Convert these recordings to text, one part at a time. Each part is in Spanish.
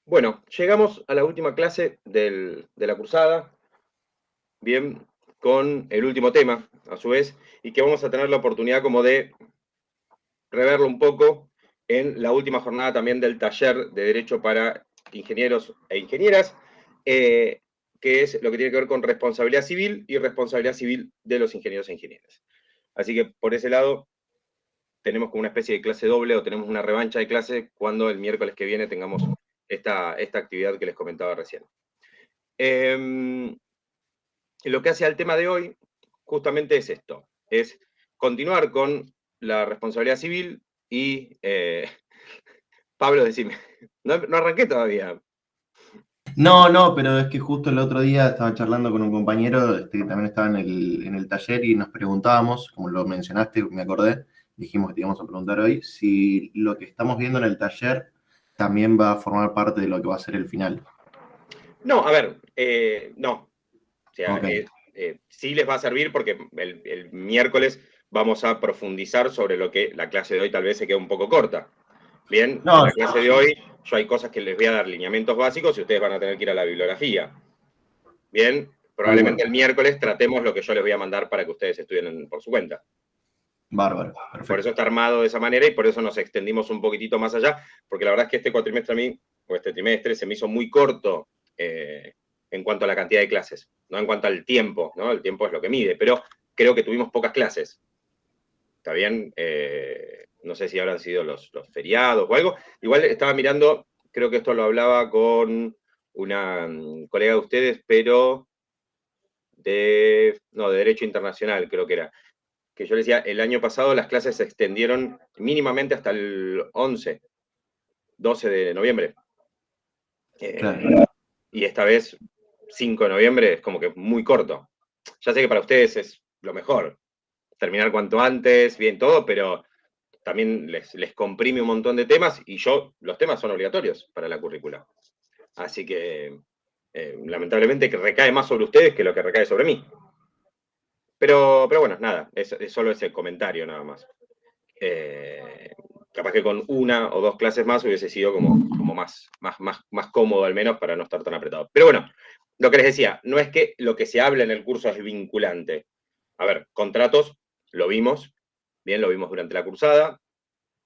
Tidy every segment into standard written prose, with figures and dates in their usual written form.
Bueno, llegamos a la última clase de la cursada, bien, con el último tema, a su vez, y que vamos a tener la oportunidad como de reverlo un poco en la última jornada también del taller de Derecho para Ingenieros e Ingenieras, que es lo que tiene que ver con responsabilidad civil y responsabilidad civil de los ingenieros e ingenieras. Así que por ese lado tenemos como una especie de clase doble o tenemos una revancha de clase cuando el miércoles que viene tengamos esta actividad que les comentaba recién. Lo que hace al tema de hoy justamente es esto, es continuar con la responsabilidad civil y, Pablo, decime, no arranqué todavía. No, pero es que justo el otro día estaba charlando con un compañero que también estaba en el taller y nos preguntábamos, como lo mencionaste, me acordé, dijimos que te íbamos a preguntar hoy, si lo que estamos viendo en el taller también va a formar parte de lo que va a ser el final. No, a ver, no. O sea, Ok, sí les va a servir porque el miércoles vamos a profundizar sobre lo que la clase de hoy tal vez se queda un poco corta. Bien, en no, la clase de hoy yo hay cosas que les voy a dar lineamientos básicos y ustedes van a tener que ir a la bibliografía. Bien, tal cual, probablemente el miércoles tratemos lo que yo les voy a mandar para que ustedes estudien por su cuenta. bárbaro, Por eso perfecto. está armado de esa manera y por eso nos extendimos un poquitito más allá, porque la verdad es que este cuatrimestre a mí, o este trimestre, se me hizo muy corto en cuanto a la cantidad de clases, no en cuanto al tiempo, ¿no? El tiempo es lo que mide, pero creo que tuvimos pocas clases. ¿Está bien? No sé si habrán sido los feriados o algo. Igual estaba mirando, creo que esto lo hablaba con una colega de ustedes, pero no, de Derecho Internacional, creo que era que yo le decía, el año pasado las clases se extendieron mínimamente hasta el 11, 12 de noviembre. Claro. Y esta vez, 5 de noviembre, es como que muy corto. Ya sé que para ustedes es lo mejor, terminar cuanto antes, bien todo, pero también les comprime un montón de temas y los temas son obligatorios para la currícula. Así que, lamentablemente, que recae más sobre ustedes que lo que recae sobre mí. Pero bueno, nada, es solo ese comentario nada más. Eh, Capaz que con una o dos clases más hubiese sido como más cómodo al menos para no estar tan apretado. Pero bueno, lo que les decía, no es que lo que se habla en el curso es vinculante. A ver, contratos, lo vimos, bien, lo vimos durante la cursada,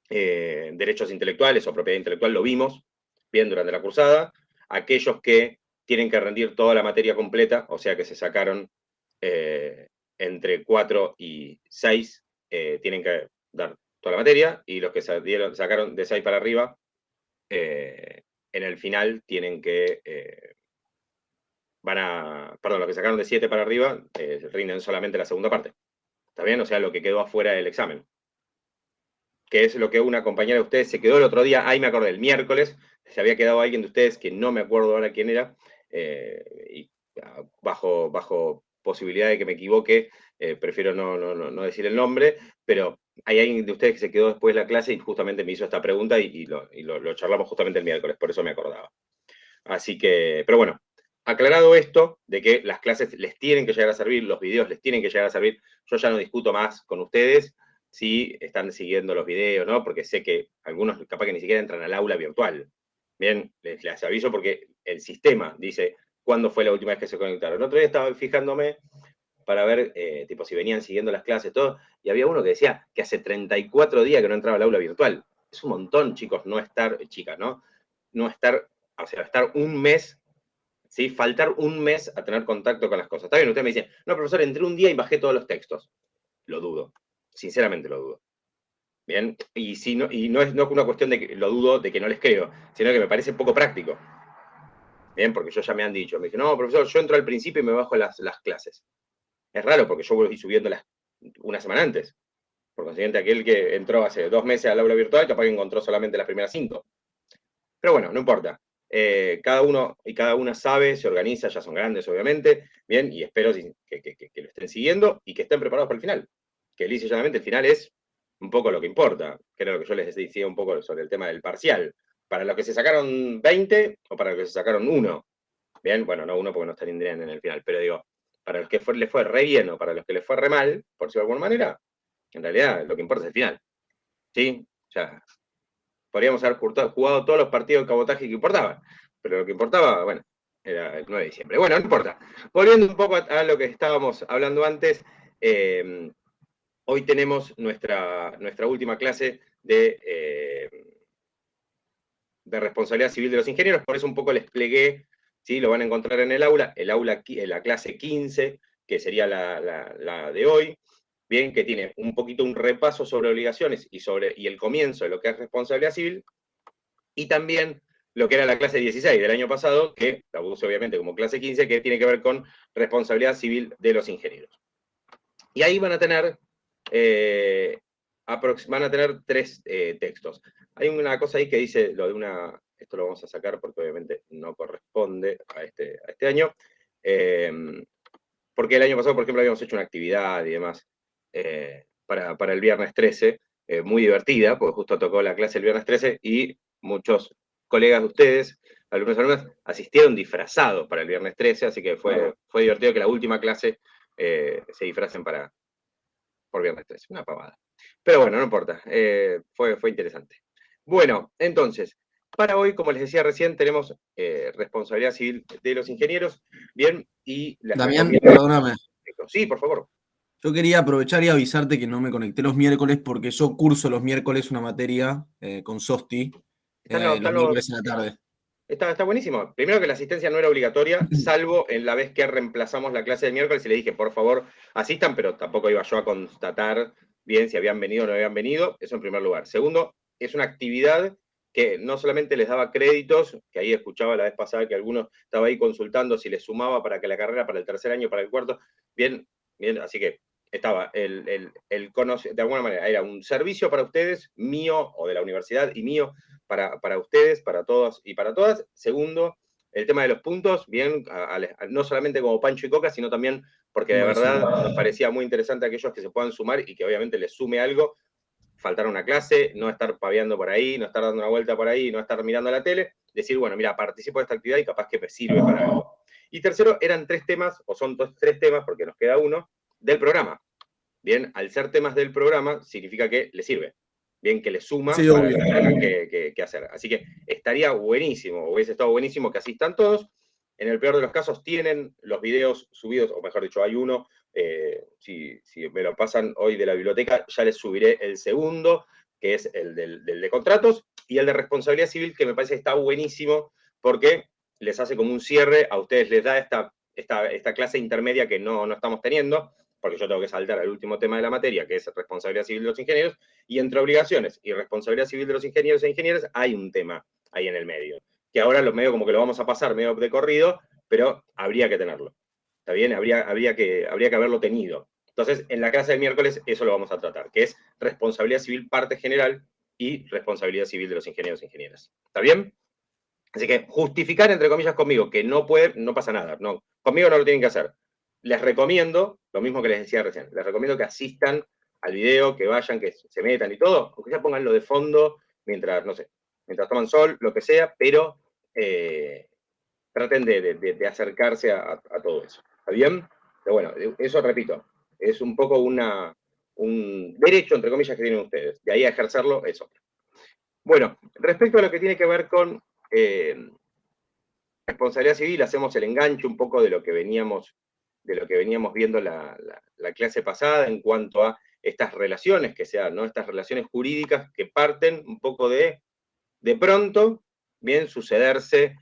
derechos intelectuales o propiedad intelectual, lo vimos, bien, durante la cursada. Aquellos que tienen que rendir toda la materia completa, o sea que se sacaron eh, entre 4 y 6, tienen que dar toda la materia, y los que sacaron de 6 para arriba, en el final tienen que, perdón, los que sacaron de 7 para arriba, rinden solamente la segunda parte. ¿Está bien? O sea, lo que quedó afuera del examen. Que es lo que una compañera de ustedes se quedó el otro día, ahí me acordé, el miércoles, se había quedado alguien de ustedes que no me acuerdo ahora quién era, y bajo posibilidad de que me equivoque, prefiero no decir el nombre, pero hay alguien de ustedes que se quedó después de la clase y justamente me hizo esta pregunta y lo charlamos justamente el miércoles, por eso me acordaba. Así que, pero bueno, aclarado esto, de que las clases les tienen que llegar a servir, los videos les tienen que llegar a servir, yo ya no discuto más con ustedes si están siguiendo los videos, ¿no? Porque sé que algunos capaz que ni siquiera entran al aula virtual. Bien, les aviso porque el sistema dice cuándo fue la última vez que se conectaron. El otro día estaba fijándome para ver, tipo, si venían siguiendo las clases, todo, y había uno que decía que hace 34 días que no entraba al aula virtual. Es un montón, chicos, no estar, chicas, ¿no? No estar, o sea, estar un mes, ¿sí? Faltar un mes a tener contacto con las cosas. Está bien, usted me dice, no, profesor, entré un día y bajé todos los textos. Lo dudo, sinceramente lo dudo. Bien, y, si no, y no es una cuestión de que lo dudo de que no les creo, sino que me parece poco práctico. Bien, porque yo ya me han dicho, me dije, no, profesor, yo entro al principio y me bajo las clases. Es raro porque yo voy subiendo una semana antes. Por consiguiente, aquel que entró hace 2 meses al aula virtual, capaz que encontró solamente las primeras 5. Pero bueno, no importa. Cada uno y cada una sabe, se organiza, ya son grandes, obviamente. Bien, y espero que lo estén siguiendo y que estén preparados para el final. Que lisa y llanamente el final es un poco lo que importa, que era lo que yo les decía un poco sobre el tema del parcial. Para los que se sacaron 20 o para los que se sacaron 1. Bien, bueno, no 1 porque no estarían en el final, pero digo, para los que les fue re bien o para los que les fue re mal, por decirlo de alguna manera, en realidad lo que importa es el final. ¿Sí? Ya podríamos haber jugado todos los partidos de cabotaje que importaban. pero lo que importaba, bueno, era el 9 de diciembre. Bueno, no importa. Volviendo un poco a lo que estábamos hablando antes, hoy tenemos nuestra última clase de responsabilidad civil de los ingenieros, por eso un poco les plegué, ¿sí? Lo van a encontrar en el aula, la clase 15, que sería la de hoy, bien, que tiene un poquito un repaso sobre obligaciones y el comienzo de lo que es responsabilidad civil, y también lo que era la clase 16 del año pasado, que la puse obviamente como clase 15, que tiene que ver con responsabilidad civil de los ingenieros. Y ahí van a tener tres textos. Hay una cosa ahí que dice lo de esto lo vamos a sacar porque obviamente no corresponde a este año, porque el año pasado, por ejemplo, habíamos hecho una actividad y demás para el viernes 13, muy divertida, porque justo tocó la clase el viernes 13 y muchos colegas de ustedes, alumnos y alumnas, asistieron disfrazados para el viernes 13, así que fue divertido que la última clase se disfracen por viernes 13, una pavada. Pero bueno, no importa, fue interesante. Bueno, entonces, para hoy, como les decía recién, tenemos responsabilidad civil de los ingenieros, bien, y les Damián, recomiendo... perdóname. Sí, por favor. Yo quería aprovechar y avisarte que no me conecté los miércoles porque yo curso los miércoles una materia con SOSTI los miércoles en la tarde. Está buenísimo. Primero que la asistencia no era obligatoria, salvo en la vez que reemplazamos la clase del miércoles y le dije, por favor, asistan, pero tampoco iba yo a constatar bien si habían venido o no habían venido. Eso en primer lugar. Segundo, es una actividad que no solamente les daba créditos, que ahí escuchaba la vez pasada que algunos estaba ahí consultando si les sumaba para que la carrera para el tercer año, para el cuarto. Bien, así que estaba de alguna manera, era un servicio para ustedes, mío o de la universidad y mío, para ustedes, para todos y para todas. Segundo, el tema de los puntos, bien, no solamente como Pancho y Coca, sino también porque de verdad nos parecía muy interesante a aquellos que se puedan sumar y que obviamente les sume algo, faltar una clase, no estar paveando por ahí, no estar dando una vuelta por ahí, no estar mirando la tele, decir, bueno, mira, participo de esta actividad y capaz que me sirve para algo. Y tercero, eran 3 temas, o son 3 temas, porque nos queda uno, del programa. Bien, al ser temas del programa, significa que le sirve. Bien, que le suma sí, para lo que tengan que hacer. Así que estaría buenísimo, hubiese estado buenísimo que asistan todos. En el peor de los casos tienen los videos subidos, o mejor dicho, hay uno, si me lo pasan hoy de la biblioteca, ya les subiré el segundo, que es el del de contratos, y el de responsabilidad civil, que me parece que está buenísimo, porque les hace como un cierre, a ustedes les da esta clase intermedia que no estamos teniendo, porque yo tengo que saltar al último tema de la materia, que es responsabilidad civil de los ingenieros, y entre obligaciones y responsabilidad civil de los ingenieros e ingenieras hay un tema ahí en el medio, que ahora lo medio como que lo vamos a pasar medio de corrido, pero habría que tenerlo. ¿Está bien? Habría que haberlo tenido. Entonces, en la clase del miércoles eso lo vamos a tratar, que es responsabilidad civil parte general y responsabilidad civil de los ingenieros e ingenieras. ¿Está bien? Así que justificar, entre comillas, conmigo que no puede, no pasa nada. No, conmigo no lo tienen que hacer. Les recomiendo, lo mismo que les decía recién, les recomiendo que asistan al video, que vayan, que se metan y todo, aunque ya pónganlo de fondo mientras, no sé, mientras toman sol, lo que sea, pero traten de acercarse a todo eso. ¿Está bien? Pero bueno, eso repito, es un poco un derecho, entre comillas, que tienen ustedes. De ahí a ejercerlo, eso. Bueno, respecto a lo que tiene que ver con responsabilidad civil, hacemos el enganche un poco de lo que veníamos viendo la clase pasada en cuanto a estas relaciones que se dan, ¿no? Estas relaciones jurídicas que parten un poco de pronto, bien, sucederse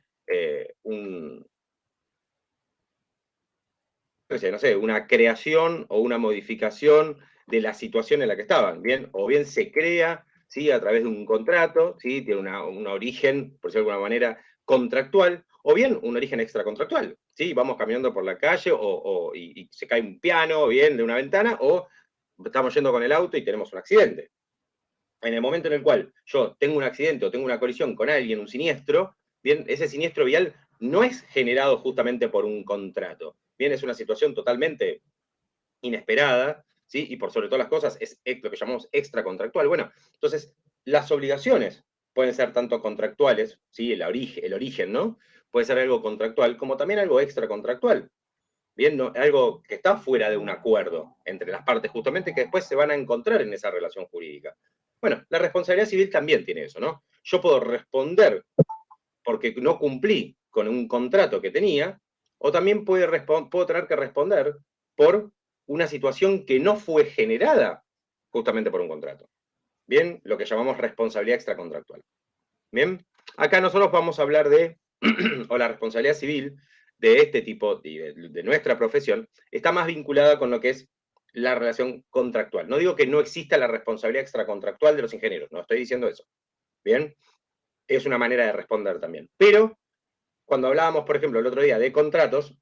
no sé, una creación o una modificación de la situación en la que estaban, bien, o bien se crea, ¿sí? A través de un contrato, ¿sí? Tiene un origen, por decirlo de alguna manera, contractual, o bien un origen extracontractual, ¿sí? Vamos caminando por la calle y se cae un piano, bien, de una ventana, o estamos yendo con el auto y tenemos un accidente. En el momento en el cual yo tengo un accidente o tengo una colisión con alguien, un siniestro, bien, ese siniestro vial no es generado justamente por un contrato. Bien, es una situación totalmente inesperada, ¿sí? Y por sobre todas las cosas es lo que llamamos extracontractual. Bueno, entonces, las obligaciones pueden ser tanto contractuales, ¿sí? El origen, ¿no? Puede ser algo contractual, como también algo extracontractual. Bien, ¿no? Algo que está fuera de un acuerdo entre las partes, justamente, que después se van a encontrar en esa relación jurídica. Bueno, la responsabilidad civil también tiene eso, ¿no? Yo puedo responder porque no cumplí con un contrato que tenía, o también puedo tener que responder por una situación que no fue generada justamente por un contrato. Bien, lo que llamamos responsabilidad extracontractual. Bien, acá nosotros vamos a hablar de, o la responsabilidad civil de este tipo, de nuestra profesión, está más vinculada con lo que es la relación contractual. No digo que no exista la responsabilidad extracontractual de los ingenieros, no estoy diciendo eso. Bien, es una manera de responder también. Pero, cuando hablábamos, por ejemplo, el otro día de contratos,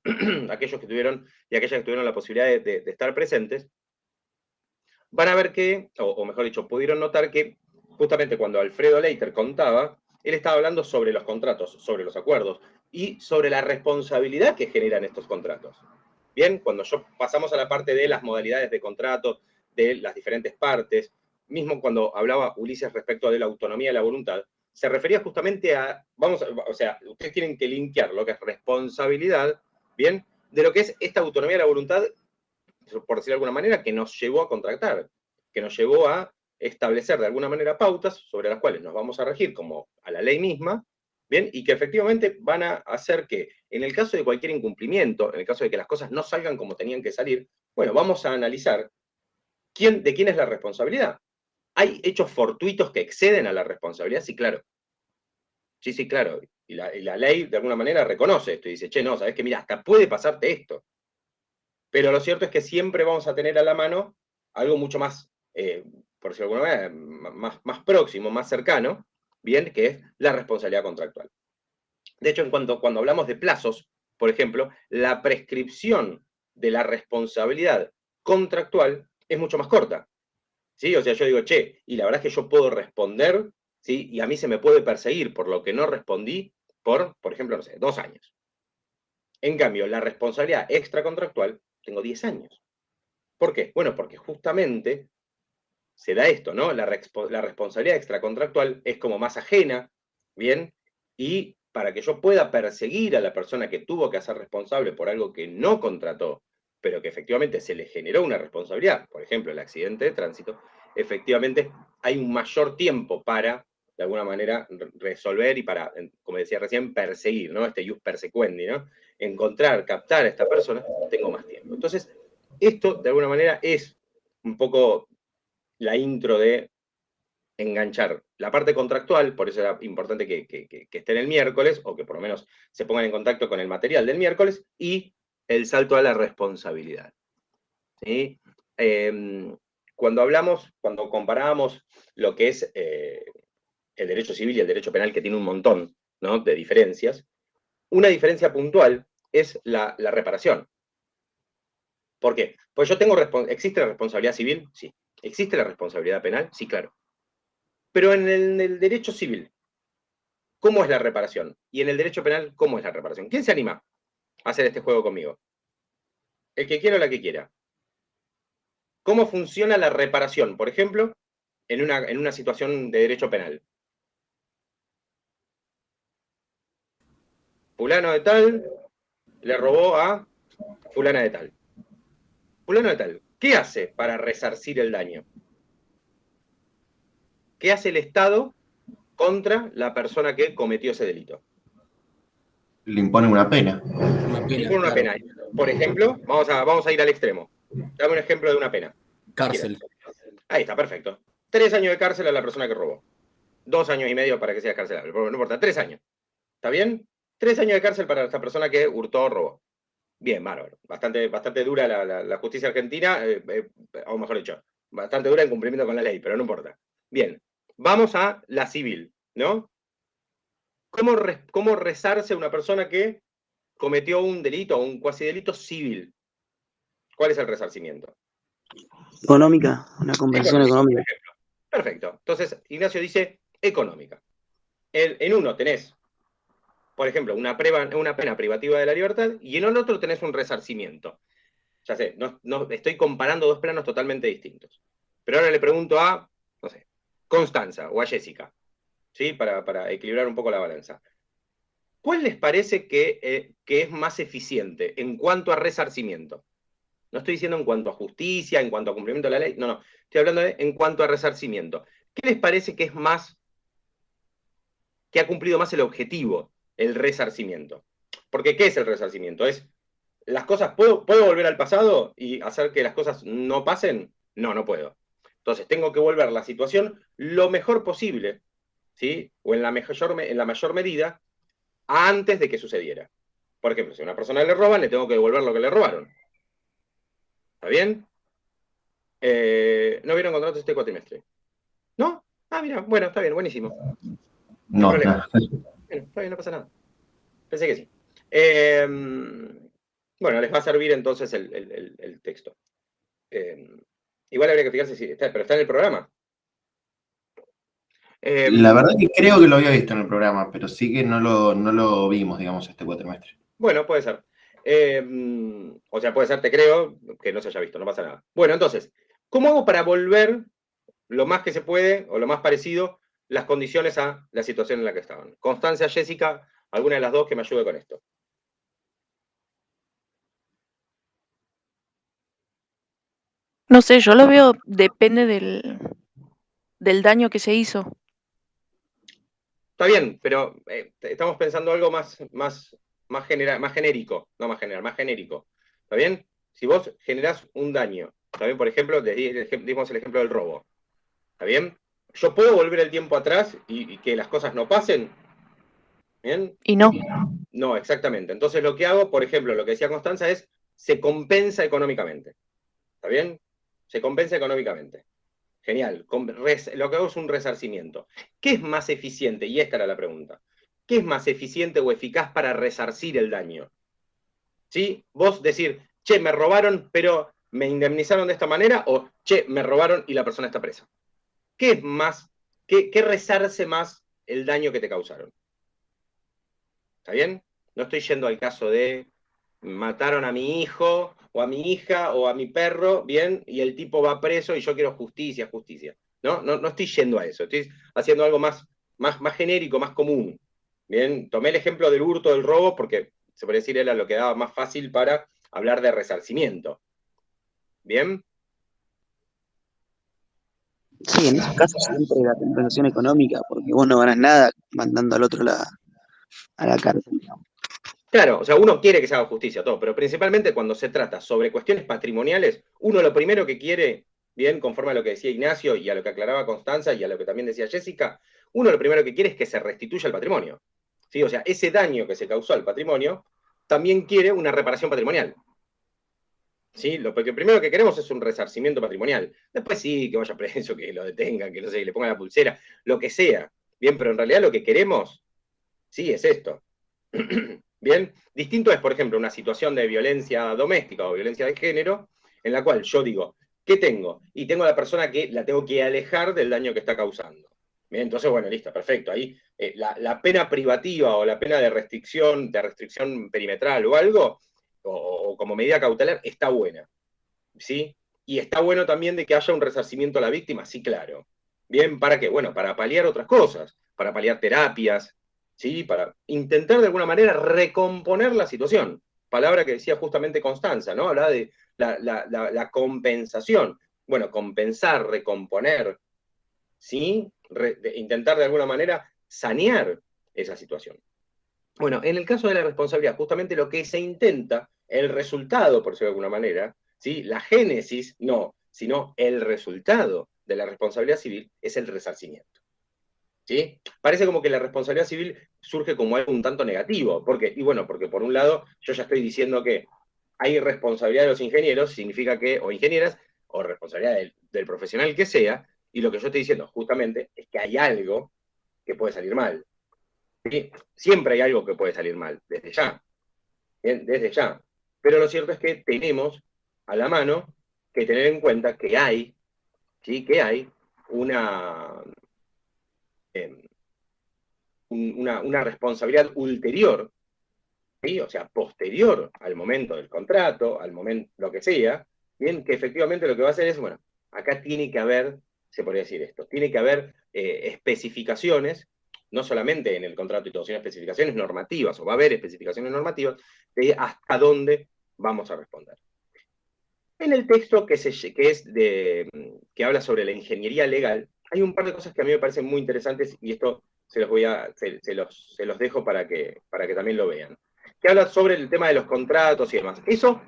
aquellos que tuvieron y aquellas que tuvieron la posibilidad de estar presentes, van a ver que, o mejor dicho, pudieron notar que justamente cuando Alfredo Leiter contaba, él estaba hablando sobre los contratos, sobre los acuerdos y sobre la responsabilidad que generan estos contratos. Bien, cuando pasamos a la parte de las modalidades de contrato, de las diferentes partes, mismo cuando hablaba Ulises respecto de la autonomía y la voluntad, se refería justamente a, o sea, ustedes tienen que linkear lo que es responsabilidad, bien, de lo que es esta autonomía y la voluntad, por decirlo de alguna manera, que nos llevó a contratar, que nos llevó a establecer de alguna manera pautas sobre las cuales nos vamos a regir como a la ley misma, ¿bien? Y que efectivamente van a hacer que, en el caso de cualquier incumplimiento, en el caso de que las cosas no salgan como tenían que salir, bueno, vamos a analizar de quién es la responsabilidad. ¿Hay hechos fortuitos que exceden a la responsabilidad? Sí, claro. Sí, claro. Y la ley, de alguna manera, reconoce esto y dice, che, no, sabes que mira, hasta puede pasarte esto. Pero lo cierto es que siempre vamos a tener a la mano algo mucho más, por decirlo de alguna manera, más próximo, más cercano, bien, que es la responsabilidad contractual. De hecho, cuando hablamos de plazos, por ejemplo, la prescripción de la responsabilidad contractual es mucho más corta. ¿Sí? O sea, yo digo, che, y la verdad es que yo puedo responder, ¿sí? Y a mí se me puede perseguir por lo que no respondí por ejemplo, no sé, 2 años. En cambio, la responsabilidad extracontractual, tengo 10 años. ¿Por qué? Bueno, porque justamente se da esto, ¿no? La responsabilidad extracontractual es como más ajena, ¿bien? Y para que yo pueda perseguir a la persona que tuvo que hacer responsable por algo que no contrató, pero que efectivamente se le generó una responsabilidad, por ejemplo, el accidente de tránsito, efectivamente hay un mayor tiempo para, de alguna manera, resolver y para, como decía recién, perseguir, ¿no? Este ius persequendi, ¿no? Encontrar, captar a esta persona, tengo más tiempo. Entonces, esto, de alguna manera, es un poco la intro de enganchar la parte contractual, por eso era importante que estén el miércoles, o que por lo menos se pongan en contacto con el material del miércoles, y el salto a la responsabilidad. ¿Sí? Cuando comparábamos lo que es el derecho civil y el derecho penal, que tiene un montón, ¿no?, de diferencias, una diferencia puntual es la reparación. ¿Por qué? Pues ¿existe la responsabilidad civil? Sí. ¿Existe la responsabilidad penal? Sí, claro. Pero en el derecho civil, ¿cómo es la reparación? Y en el derecho penal, ¿cómo es la reparación? ¿Quién se anima a hacer este juego conmigo? El que quiera o la que quiera. ¿Cómo funciona la reparación, por ejemplo, en una situación de derecho penal? Fulano de tal le robó a fulana de tal. Fulano de tal, ¿qué hace para resarcir el daño? ¿Qué hace el Estado contra la persona que cometió ese delito? Le imponen una pena. Le impone una pena. Por ejemplo, vamos a ir al extremo. Dame un ejemplo de una pena. Cárcel. Ahí está, perfecto. 3 años de cárcel a la persona que robó. 2 años y medio para que sea carcelable. No importa, 3 años. ¿Está bien? 3 años de cárcel para esta persona que hurtó o robó. Bien, bárbaro. Bastante dura la justicia argentina, o mejor dicho, bastante dura en cumplimiento con la ley, pero no importa. Bien, vamos a la civil, ¿no? ¿Cómo resarce una persona que cometió un delito o un cuasi delito civil? ¿Cuál es el resarcimiento? Económica, una compensación económica. Perfecto. Entonces, Ignacio dice económica. En uno tenés, por ejemplo, una pena privativa de la libertad, y en el otro tenés un resarcimiento. Ya sé, no estoy comparando dos planos totalmente distintos. Pero ahora le pregunto a, no sé, Constanza o a Jessica, ¿sí? Para equilibrar un poco la balanza. ¿Cuál les parece que es más eficiente en cuanto a resarcimiento? No estoy diciendo en cuanto a justicia, en cuanto a cumplimiento de la ley, no. Estoy hablando de en cuanto a resarcimiento. ¿Qué les parece que es más, que ha cumplido más el objetivo el resarcimiento. Porque, ¿qué es el resarcimiento? Es, las cosas, ¿puedo volver al pasado y hacer que las cosas no pasen? No, no puedo. Entonces, tengo que volver la situación lo mejor posible, ¿sí? O en la mayor medida, antes de que sucediera. Por ejemplo, si a una persona le roban, le tengo que devolver lo que le robaron. ¿Está bien? ¿No vieron contratos este cuatrimestre? ¿No? Ah, mira, bueno, está bien, buenísimo. No hay problema. Bueno, está bien, no pasa nada. Pensé que sí. Bueno, les va a servir entonces el texto. Igual habría que fijarse si está, pero está en el programa. La verdad que creo que lo había visto en el programa, pero sí que no lo vimos, digamos, este cuatrimestre. Bueno, puede ser. O sea, puede ser, te creo, que no se haya visto, no pasa nada. Bueno, entonces, ¿cómo hago para volver lo más que se puede, o lo más parecido, las condiciones a la situación en la que estaban? Constancia, Jessica, alguna de las dos que me ayude con esto. No sé, yo lo veo, depende del daño que se hizo. Está bien, pero estamos pensando algo más genérico, no más general, más genérico. ¿Está bien? Si vos generás un daño, ¿está bien? Por ejemplo, dimos el ejemplo del robo. ¿Está bien? ¿Yo puedo volver el tiempo atrás y que las cosas no pasen? ¿Bien? Y no. No, exactamente. Entonces lo que hago, por ejemplo, lo que decía Constanza es, se compensa económicamente. ¿Está bien? Se compensa económicamente. Genial. Lo que hago es un resarcimiento. ¿Qué es más eficiente? Y esta era la pregunta. ¿Qué es más eficiente o eficaz para resarcir el daño? ¿Sí? Vos decir, che, me robaron, pero me indemnizaron de esta manera, o che, me robaron y la persona está presa. ¿Qué es más, qué resarce más el daño que te causaron? ¿Está bien? No estoy yendo al caso de mataron a mi hijo, o a mi hija, o a mi perro, ¿bien? Y el tipo va preso y yo quiero justicia, justicia. No estoy yendo a eso, estoy haciendo algo más genérico, más común. ¿Bien? Tomé el ejemplo del hurto, del robo, porque se podría decir era lo que daba más fácil para hablar de resarcimiento. ¿Bien? Sí, en esos casos siempre la compensación económica, porque vos no ganás nada mandando al otro a la cárcel, digamos. Claro, o sea, uno quiere que se haga justicia, todo, pero principalmente cuando se trata sobre cuestiones patrimoniales, uno lo primero que quiere, bien, conforme a lo que decía Ignacio y a lo que aclaraba Constanza y a lo que también decía Jessica, uno lo primero que quiere es que se restituya el patrimonio. ¿Sí? O sea, ese daño que se causó al patrimonio también quiere una reparación patrimonial. ¿Sí? Lo que primero que queremos es un resarcimiento patrimonial. Después sí, que vaya preso, que lo detengan, que no sé, que le pongan la pulsera, lo que sea. Bien, pero en realidad lo que queremos, sí, es esto. Bien, distinto es, por ejemplo, una situación de violencia doméstica o violencia de género, en la cual yo digo, ¿qué tengo? Y tengo a la persona que la tengo que alejar del daño que está causando. Bien, entonces, bueno, listo, perfecto. Ahí la pena privativa o la pena de restricción perimetral o algo, o como medida cautelar, está buena. ¿Sí? Y está bueno también de que haya un resarcimiento a la víctima, sí, claro. Bien, ¿para qué? Bueno, para paliar otras cosas, para paliar terapias, ¿sí? Para intentar de alguna manera recomponer la situación. Palabra que decía justamente Constanza, ¿no? Hablaba de la compensación. Bueno, compensar, recomponer, ¿sí? Intentar de alguna manera sanear esa situación. Bueno, en el caso de la responsabilidad, justamente lo que se intenta, el resultado, por decirlo de alguna manera, ¿sí? La génesis, no, sino el resultado de la responsabilidad civil es el resarcimiento. ¿Sí? Parece como que la responsabilidad civil surge como algo un tanto negativo. ¿Por qué? Y bueno, porque por un lado yo ya estoy diciendo que hay responsabilidad de los ingenieros, significa que, o ingenieras, o responsabilidad del profesional que sea, y lo que yo estoy diciendo justamente es que hay algo que puede salir mal. ¿Sí? Siempre hay algo que puede salir mal, desde ya. Bien, desde ya. Pero lo cierto es que tenemos a la mano que tener en cuenta que hay, ¿sí? Que hay una responsabilidad ulterior, ¿sí? O sea, posterior al momento del contrato, al momento, lo que sea, bien, que efectivamente lo que va a hacer es, bueno, acá tiene que haber, se podría decir esto, tiene que haber especificaciones, no solamente en el contrato y todo, sino especificaciones normativas, o va a haber especificaciones normativas de hasta dónde vamos a responder. En el texto que habla sobre la ingeniería legal, hay un par de cosas que a mí me parecen muy interesantes, y esto se los dejo para que también lo vean. Que habla sobre el tema de los contratos y demás. Eso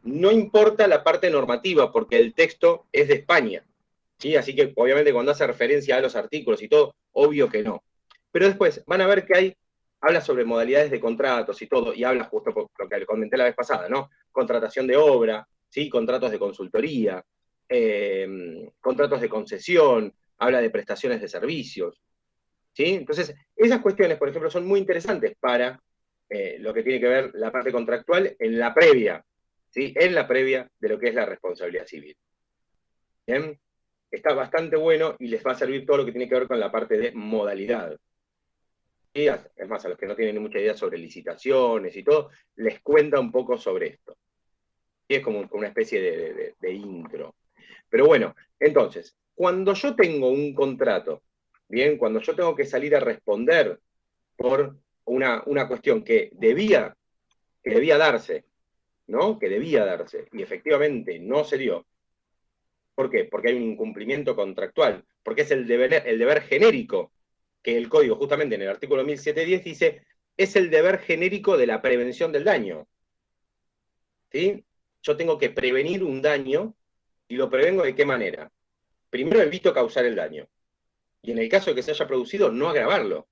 no importa la parte normativa, porque el texto es de España, ¿sí? Así que, obviamente, cuando hace referencia a los artículos y todo, obvio que no. Pero después van a ver que habla sobre modalidades de contratos y todo, y habla justo por lo que le comenté la vez pasada, ¿no? Contratación de obra, ¿sí? Contratos de consultoría, contratos de concesión, habla de prestaciones de servicios, ¿sí? Entonces, esas cuestiones, por ejemplo, son muy interesantes para lo que tiene que ver la parte contractual en la previa, ¿sí? En la previa de lo que es la responsabilidad civil. ¿Bien? Está bastante bueno y les va a servir todo lo que tiene que ver con la parte de modalidad. ¿Sí? Es más, a los que no tienen mucha idea sobre licitaciones y todo, les cuenta un poco sobre esto. ¿Sí? Es como una especie de intro. Pero bueno, entonces, cuando yo tengo un contrato, bien, cuando yo tengo que salir a responder por una cuestión que debía darse, ¿no? Que debía darse, y efectivamente no se dio. ¿Por qué? Porque hay un incumplimiento contractual, porque es el deber genérico, que el código justamente en el artículo 1710 dice, es el deber genérico de la prevención del daño. ¿Sí? Yo tengo que prevenir un daño, y lo prevengo ¿de qué manera? Primero evito causar el daño, y en el caso de que se haya producido, no agravarlo.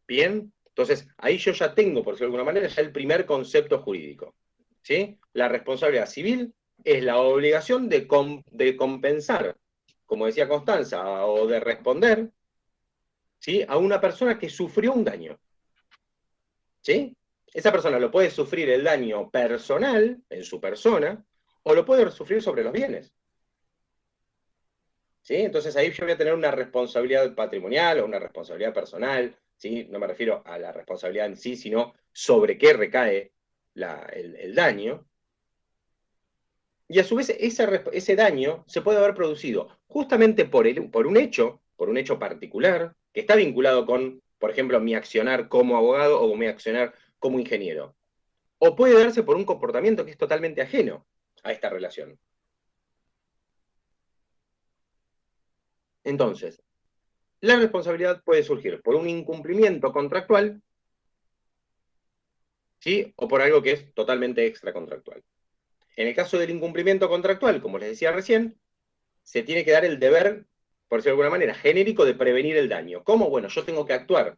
¿Bien? Entonces, ahí yo ya tengo, por decirlo de alguna manera, ya el primer concepto jurídico. ¿Sí? La responsabilidad civil es la obligación de compensar, como decía Constanza, o de responder, ¿sí? A una persona que sufrió un daño. ¿Sí? Esa persona lo puede sufrir el daño personal, en su persona, o lo puede sufrir sobre los bienes. ¿Sí? Entonces ahí yo voy a tener una responsabilidad patrimonial o una responsabilidad personal, ¿sí? No me refiero a la responsabilidad en sí, sino sobre qué recae el daño. Y a su vez ese daño se puede haber producido justamente por un hecho particular, que está vinculado con, por ejemplo, mi accionar como abogado o mi accionar como ingeniero. O puede darse por un comportamiento que es totalmente ajeno a esta relación. Entonces, la responsabilidad puede surgir por un incumplimiento contractual, ¿sí? O por algo que es totalmente extracontractual. En el caso del incumplimiento contractual, como les decía recién, se tiene que dar el deber, por decirlo de alguna manera, genérico de prevenir el daño. ¿Cómo? Bueno, yo tengo que actuar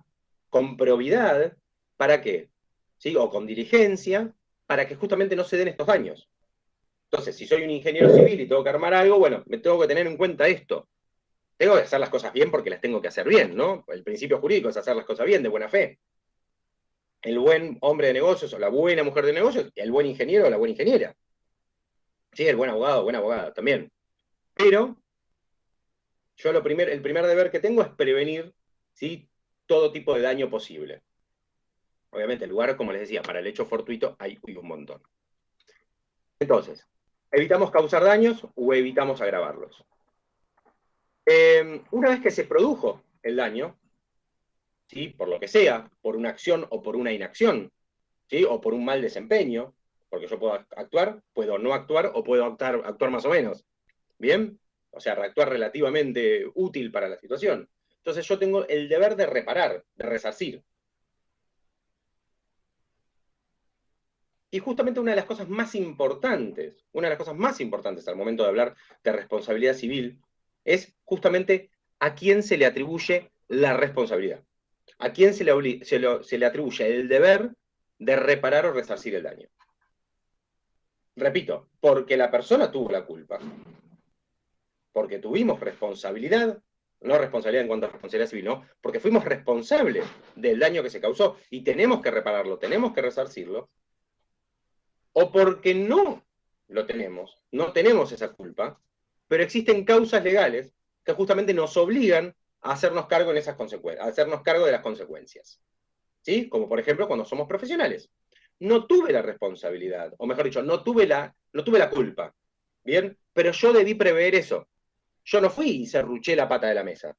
con probidad, ¿para qué? ¿Sí? O con diligencia, para que justamente no se den estos daños. Entonces, si soy un ingeniero civil y tengo que armar algo, bueno, me tengo que tener en cuenta esto. Tengo que hacer las cosas bien porque las tengo que hacer bien, ¿no? El principio jurídico es hacer las cosas bien, de buena fe. El buen hombre de negocios o la buena mujer de negocios, y el buen ingeniero o la buena ingeniera. Sí, el buen abogado o buena abogada también. Pero yo el primer deber que tengo es prevenir, ¿sí? Todo tipo de daño posible. Obviamente, el lugar, como les decía, para el hecho fortuito hay un montón. Entonces, ¿evitamos causar daños o evitamos agravarlos? Una vez que se produjo el daño, ¿sí? Por lo que sea, por una acción o por una inacción, ¿sí? O por un mal desempeño, porque yo puedo actuar, puedo no actuar o puedo actuar más o menos. ¿Bien? O sea, actuar relativamente útil para la situación. Entonces yo tengo el deber de reparar, de resarcir. Y justamente una de las cosas más importantes al momento de hablar de responsabilidad civil, es justamente a quién se le atribuye la responsabilidad. A quién se le atribuye el deber de reparar o resarcir el daño. Repito, porque la persona tuvo la culpa. Porque tuvimos responsabilidad, no responsabilidad en cuanto a responsabilidad civil, no, porque fuimos responsables del daño que se causó y tenemos que repararlo, tenemos que resarcirlo, o porque no lo tenemos, no tenemos esa culpa, pero existen causas legales que justamente nos obligan a hacernos cargo en esas consecuencias, a hacernos cargo de las consecuencias. ¿Sí? Como por ejemplo cuando somos profesionales. No tuve la responsabilidad, o mejor dicho, no tuve la culpa, ¿bien? Pero yo debí prever eso. Yo no fui y serruché la pata de la mesa,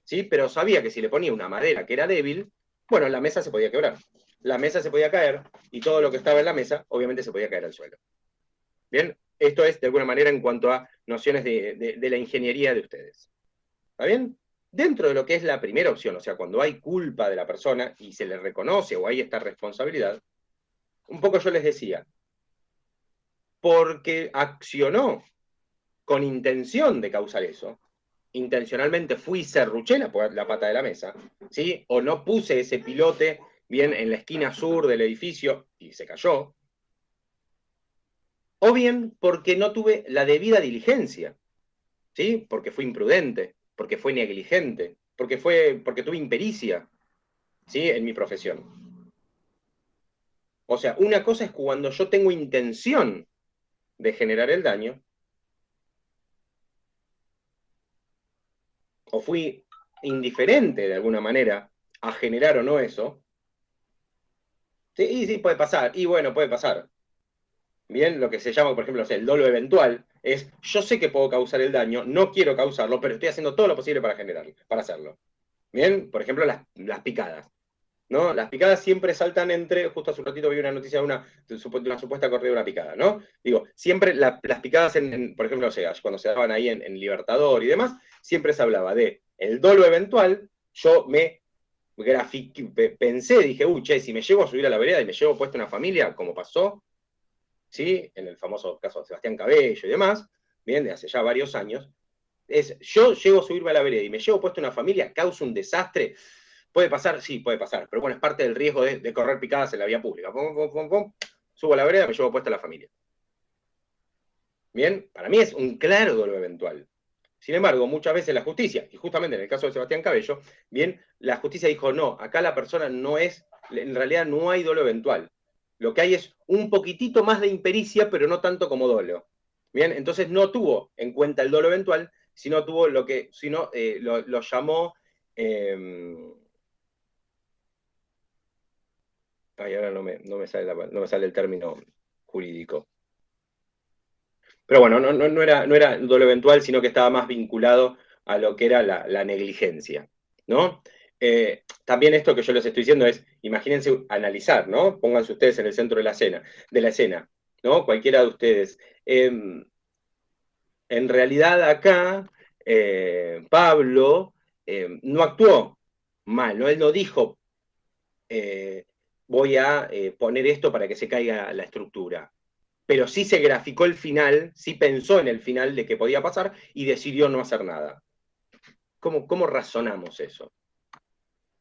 ¿sí? Pero sabía que si le ponía una madera que era débil, bueno, la mesa se podía quebrar. La mesa se podía caer y todo lo que estaba en la mesa, obviamente, se podía caer al suelo. ¿Bien? Esto es, de alguna manera, en cuanto a nociones de la ingeniería de ustedes. ¿Está bien? dentro de lo que es la primera opción, o sea, cuando hay culpa de la persona y se le reconoce o hay esta responsabilidad, un poco yo les decía, porque accionó con intención de causar eso, intencionalmente fui y serruché la pata de la mesa, ¿sí? O no puse ese pilote bien en la esquina sur del edificio y se cayó, o bien porque no tuve la debida diligencia, ¿sí? Porque fui imprudente, porque fui negligente, porque tuve impericia, ¿sí? En mi profesión. O sea, una cosa es cuando yo tengo intención de generar el daño, o fui indiferente de alguna manera a generar o no eso. Sí, y sí, puede pasar, y bueno, puede pasar. Bien, lo que se llama, por ejemplo, el dolo eventual, es yo sé que puedo causar el daño, no quiero causarlo, pero estoy haciendo todo lo posible para generarlo, para hacerlo. Bien, por ejemplo, las picadas, ¿no? Las picadas siempre saltan entre, justo hace un ratito vi una noticia de una supuesta corrida de una picada, ¿no? Digo, siempre las picadas, por ejemplo, o sea, cuando se daban ahí en Libertador y demás, siempre se hablaba de el dolo eventual, yo pensé, dije, che, si me llego a subir a la vereda y me llevo puesta una familia, como pasó, ¿sí? En el famoso caso de Sebastián Cabello y demás, bien, de hace ya varios años, yo llego a subirme a la vereda y me llevo puesta una familia, causa un desastre. ¿Puede pasar? Sí, puede pasar, pero bueno, es parte del riesgo de correr picadas en la vía pública. Subo a la vereda, me llevo puesta la familia. Bien, para mí es un claro dolo eventual. Sin embargo, muchas veces la justicia, y justamente en el caso de Sebastián Cabello, bien, la justicia dijo, no, acá la persona no es, en realidad no hay dolo eventual. Lo que hay es un poquitito más de impericia, pero no tanto como dolo. Bien, entonces no tuvo en cuenta el dolo eventual, sino tuvo lo llamó... ahora no me sale el término jurídico. Pero bueno, no era dolo eventual, sino que estaba más vinculado a lo que era la negligencia, ¿no? También esto que yo les estoy diciendo es, imagínense analizar, ¿no? Pónganse ustedes en el centro de la escena, ¿no? Cualquiera de ustedes. En realidad acá, Pablo no actuó mal, ¿no? Él no dijo, voy a poner esto para que se caiga la estructura. Pero sí se graficó el final, sí pensó en el final de que podía pasar y decidió no hacer nada. ¿Cómo razonamos eso?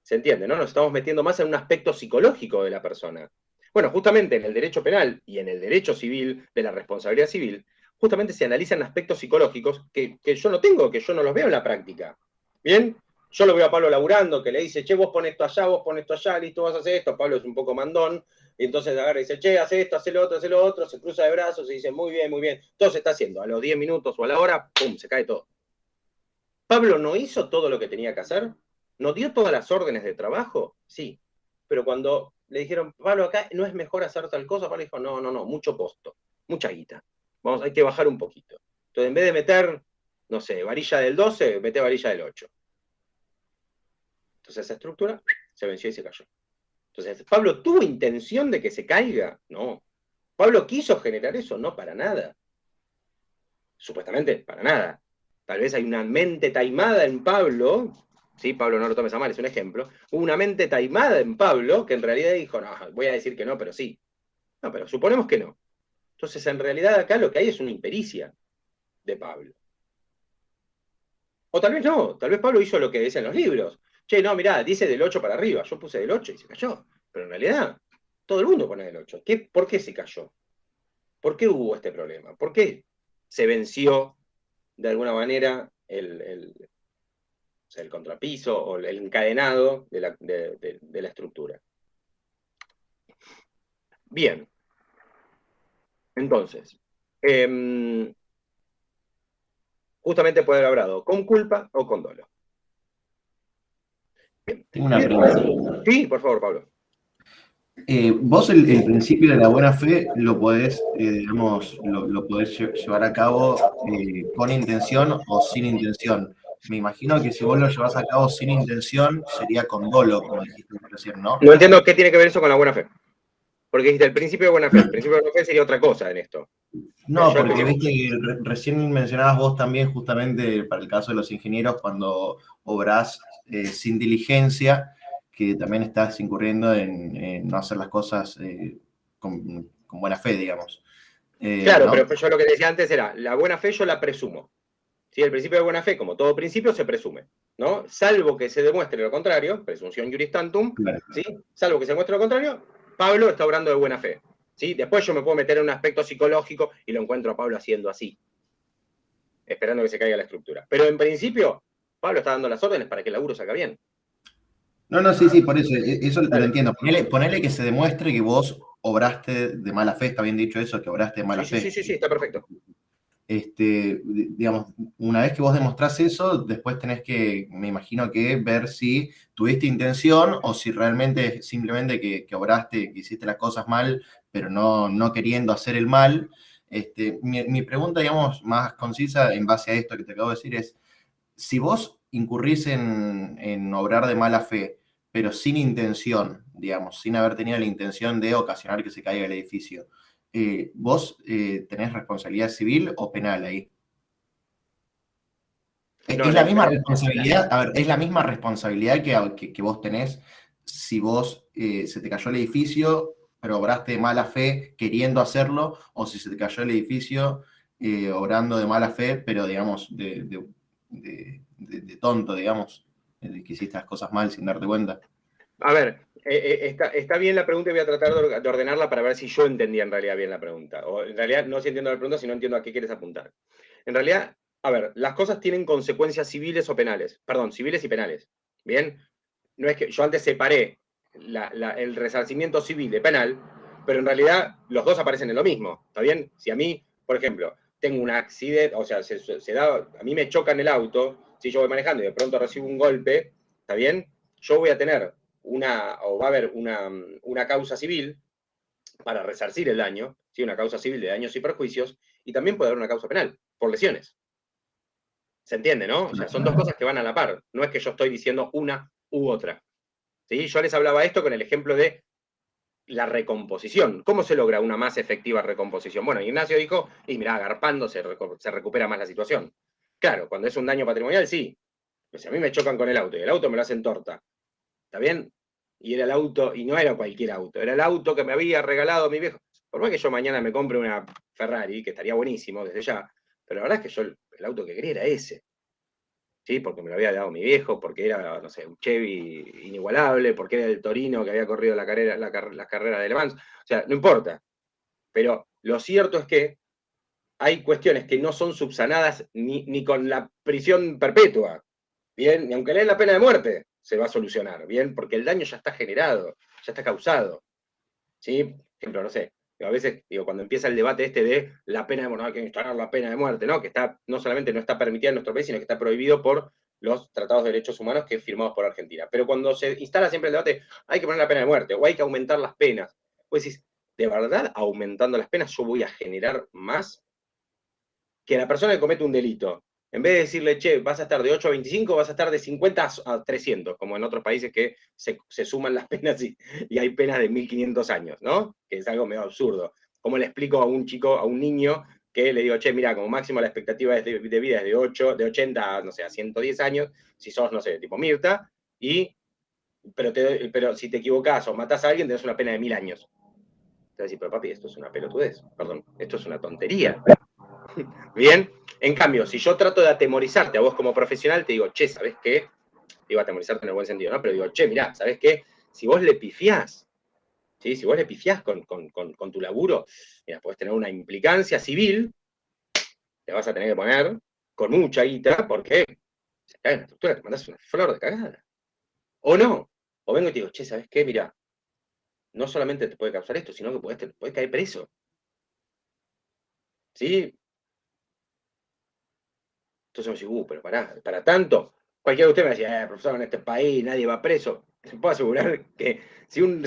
¿Se entiende, no? Nos estamos metiendo más en un aspecto psicológico de la persona. Bueno, justamente en el derecho penal y en el derecho civil, de la responsabilidad civil, justamente se analizan aspectos psicológicos que yo no tengo, que yo no los veo en la práctica. ¿Bien? Yo lo veo a Pablo laburando, que le dice, che, vos pones esto allá, listo, vas a hacer esto. Pablo es un poco mandón, y entonces agarra y dice, che, hace esto, hace lo otro, se cruza de brazos y dice, muy bien, todo se está haciendo. A los 10 minutos o a la hora, ¡pum!, se cae todo. ¿Pablo no hizo todo lo que tenía que hacer? ¿No dio todas las órdenes de trabajo? Sí. Pero cuando le dijeron, Pablo, acá no es mejor hacer tal cosa, Pablo dijo, no, mucho costo, mucha guita. Hay que bajar un poquito. Entonces, en vez de meter, no sé, varilla del 12, mete varilla del 8. Entonces esa estructura se venció y se cayó. Entonces, ¿Pablo tuvo intención de que se caiga? No. ¿Pablo quiso generar eso? No, para nada. Supuestamente, para nada. Tal vez hay una mente taimada en Pablo, ¿sí? Pablo, no lo tomes a mal, es un ejemplo. Hubo una mente taimada en Pablo que en realidad dijo, no, voy a decir que no, pero sí. No, pero suponemos que no. Entonces, en realidad acá lo que hay es una impericia de Pablo. O tal vez no, tal vez Pablo hizo lo que dicen los libros. Che, no, mirá, dice del 8 para arriba, yo puse del 8 y se cayó. Pero en realidad, todo el mundo pone del 8. ¿Por qué se cayó? ¿Por qué hubo este problema? ¿Por qué se venció de alguna manera el contrapiso o el encadenado de la estructura? Bien. Entonces, justamente puede haber hablado con culpa o con dolo. Bien. Tengo una pregunta. Sí, por favor, Pablo. Vos el principio de la buena fe lo podés, digamos, lo podés llevar a cabo con intención o sin intención. Me imagino que si vos lo llevas a cabo sin intención, sería con dolo, como dijiste recién, ¿no? No entiendo qué tiene que ver eso con la buena fe. Porque dijiste el principio de buena fe. El principio de buena fe sería otra cosa en esto. No, Yo porque estoy- viste que recién mencionabas vos también justamente para el caso de los ingenieros cuando obrás sin diligencia, que también estás incurriendo en no hacer las cosas con buena fe, digamos. Claro, ¿No? pero yo lo que decía antes era, la buena fe yo la presumo. ¿Sí? El principio de buena fe, como todo principio, se presume, ¿no? Salvo que se demuestre lo contrario, presunción juris tantum, Claro. ¿sí? Salvo que se demuestre lo contrario, Pablo está obrando de buena fe. ¿Sí? Después yo me puedo meter en un aspecto psicológico y lo encuentro a Pablo haciendo así, esperando que se caiga la estructura. Pero en principio, Pablo está dando las órdenes para que el laburo salga bien. No, sí, por eso, eso lo Dale. entiendo. Ponele que se demuestre que vos obraste de mala fe, está bien dicho eso, que obraste de mala fe. Sí, está perfecto. Digamos, una vez que vos demostrás eso, después tenés que, me imagino que ver si tuviste intención o si realmente simplemente que obraste, que hiciste las cosas mal, pero no queriendo hacer el mal. Mi pregunta, digamos, más concisa en base a esto que te acabo de decir es, si vos incurrís en obrar de mala fe, pero sin intención, digamos, sin haber tenido la intención de ocasionar que se caiga el edificio, ¿vos tenés responsabilidad civil o penal ahí? No, Es la misma responsabilidad, a ver, es la misma responsabilidad que vos tenés si vos se te cayó el edificio, pero obraste de mala fe queriendo hacerlo, o si se te cayó el edificio obrando de mala fe, pero digamos, de tonto, digamos, de que hiciste las cosas mal sin darte cuenta. A ver, está bien la pregunta y voy a tratar de ordenarla para ver si yo entendía en realidad bien la pregunta. O en realidad no si entiendo la pregunta, sino entiendo a qué quieres apuntar. En realidad, a ver, las cosas tienen consecuencias civiles o penales. Perdón, civiles y penales. ¿Bien? No es que yo antes separé el resarcimiento civil de penal, pero en realidad los dos aparecen en lo mismo. ¿Está bien? Si a mí, por ejemplo, tengo un accidente, o sea, a mí me chocan el auto, si yo voy manejando y de pronto recibo un golpe, ¿está bien? Yo voy a tener va a haber una causa civil para resarcir el daño, ¿sí? Una causa civil de daños y perjuicios, y también puede haber una causa penal, por lesiones. ¿Se entiende, no? O sea, son dos cosas que van a la par. No es que yo estoy diciendo una u otra. ¿Sí? Yo les hablaba esto con el ejemplo de la recomposición. ¿Cómo se logra una más efectiva recomposición? Bueno, Ignacio dijo, y mirá, agarpando se recupera más la situación. Claro, cuando es un daño patrimonial, sí. Pues si a mí me chocan con el auto y el auto me lo hacen torta, ¿está bien? Y era el auto, y no era cualquier auto, era el auto que me había regalado mi viejo. Por más que yo mañana me compre una Ferrari, que estaría buenísimo desde ya, pero la verdad es que yo el auto que quería era ese. ¿Sí? Porque me lo había dado mi viejo, porque era, no sé, un Chevy inigualable, porque era el Torino que había corrido la carrera de Le Mans. O sea, no importa. Pero lo cierto es que hay cuestiones que no son subsanadas ni con la prisión perpetua, ¿bien? Ni aunque le den la pena de muerte, se va a solucionar, ¿bien? Porque el daño ya está generado, ya está causado, ¿sí? Por ejemplo, no sé, a veces, digo, cuando empieza el debate este de la pena de muerte, no hay que instalar la pena de muerte, ¿no? Que está, no solamente no está permitida en nuestro país, sino que está prohibido por los tratados de derechos humanos que firmados por Argentina. Pero cuando se instala siempre el debate, hay que poner la pena de muerte, o hay que aumentar las penas, pues decís, ¿de verdad aumentando las penas yo voy a generar más que la persona que comete un delito? En vez de decirle, che, vas a estar de 8 a 25, vas a estar de 50 a 300, como en otros países que se suman las penas y hay penas de 1500 años, ¿no? Que es algo medio absurdo. ¿Cómo le explico a un chico, a un niño, que le digo, che, mira, como máximo la expectativa de vida es de 80, no sé, a 110 años, si sos, no sé, tipo Mirta, pero si te equivocás o matás a alguien, tenés una pena de 1000 años. Te vas a decir, pero papi, esto es una pelotudez, perdón, esto es una tontería. Bien, en cambio, si yo trato de atemorizarte a vos como profesional, te digo, che, ¿sabés qué? Digo, atemorizarte en el buen sentido, ¿no? Pero digo, che, mirá, ¿sabés qué? Si vos le pifiás, ¿sí? Si vos le pifiás con tu laburo, mira, podés tener una implicancia civil, te vas a tener que poner con mucha guita, porque se cae en la estructura, te mandás una flor de cagada. O no. O vengo y te digo, che, ¿sabés qué? Mirá, no solamente te puede causar esto, sino que podés caer preso. ¿Sí? Entonces me dice, pero para tanto. Cualquiera de ustedes me decía, profesor, en este país nadie va preso. Se puedo asegurar que si un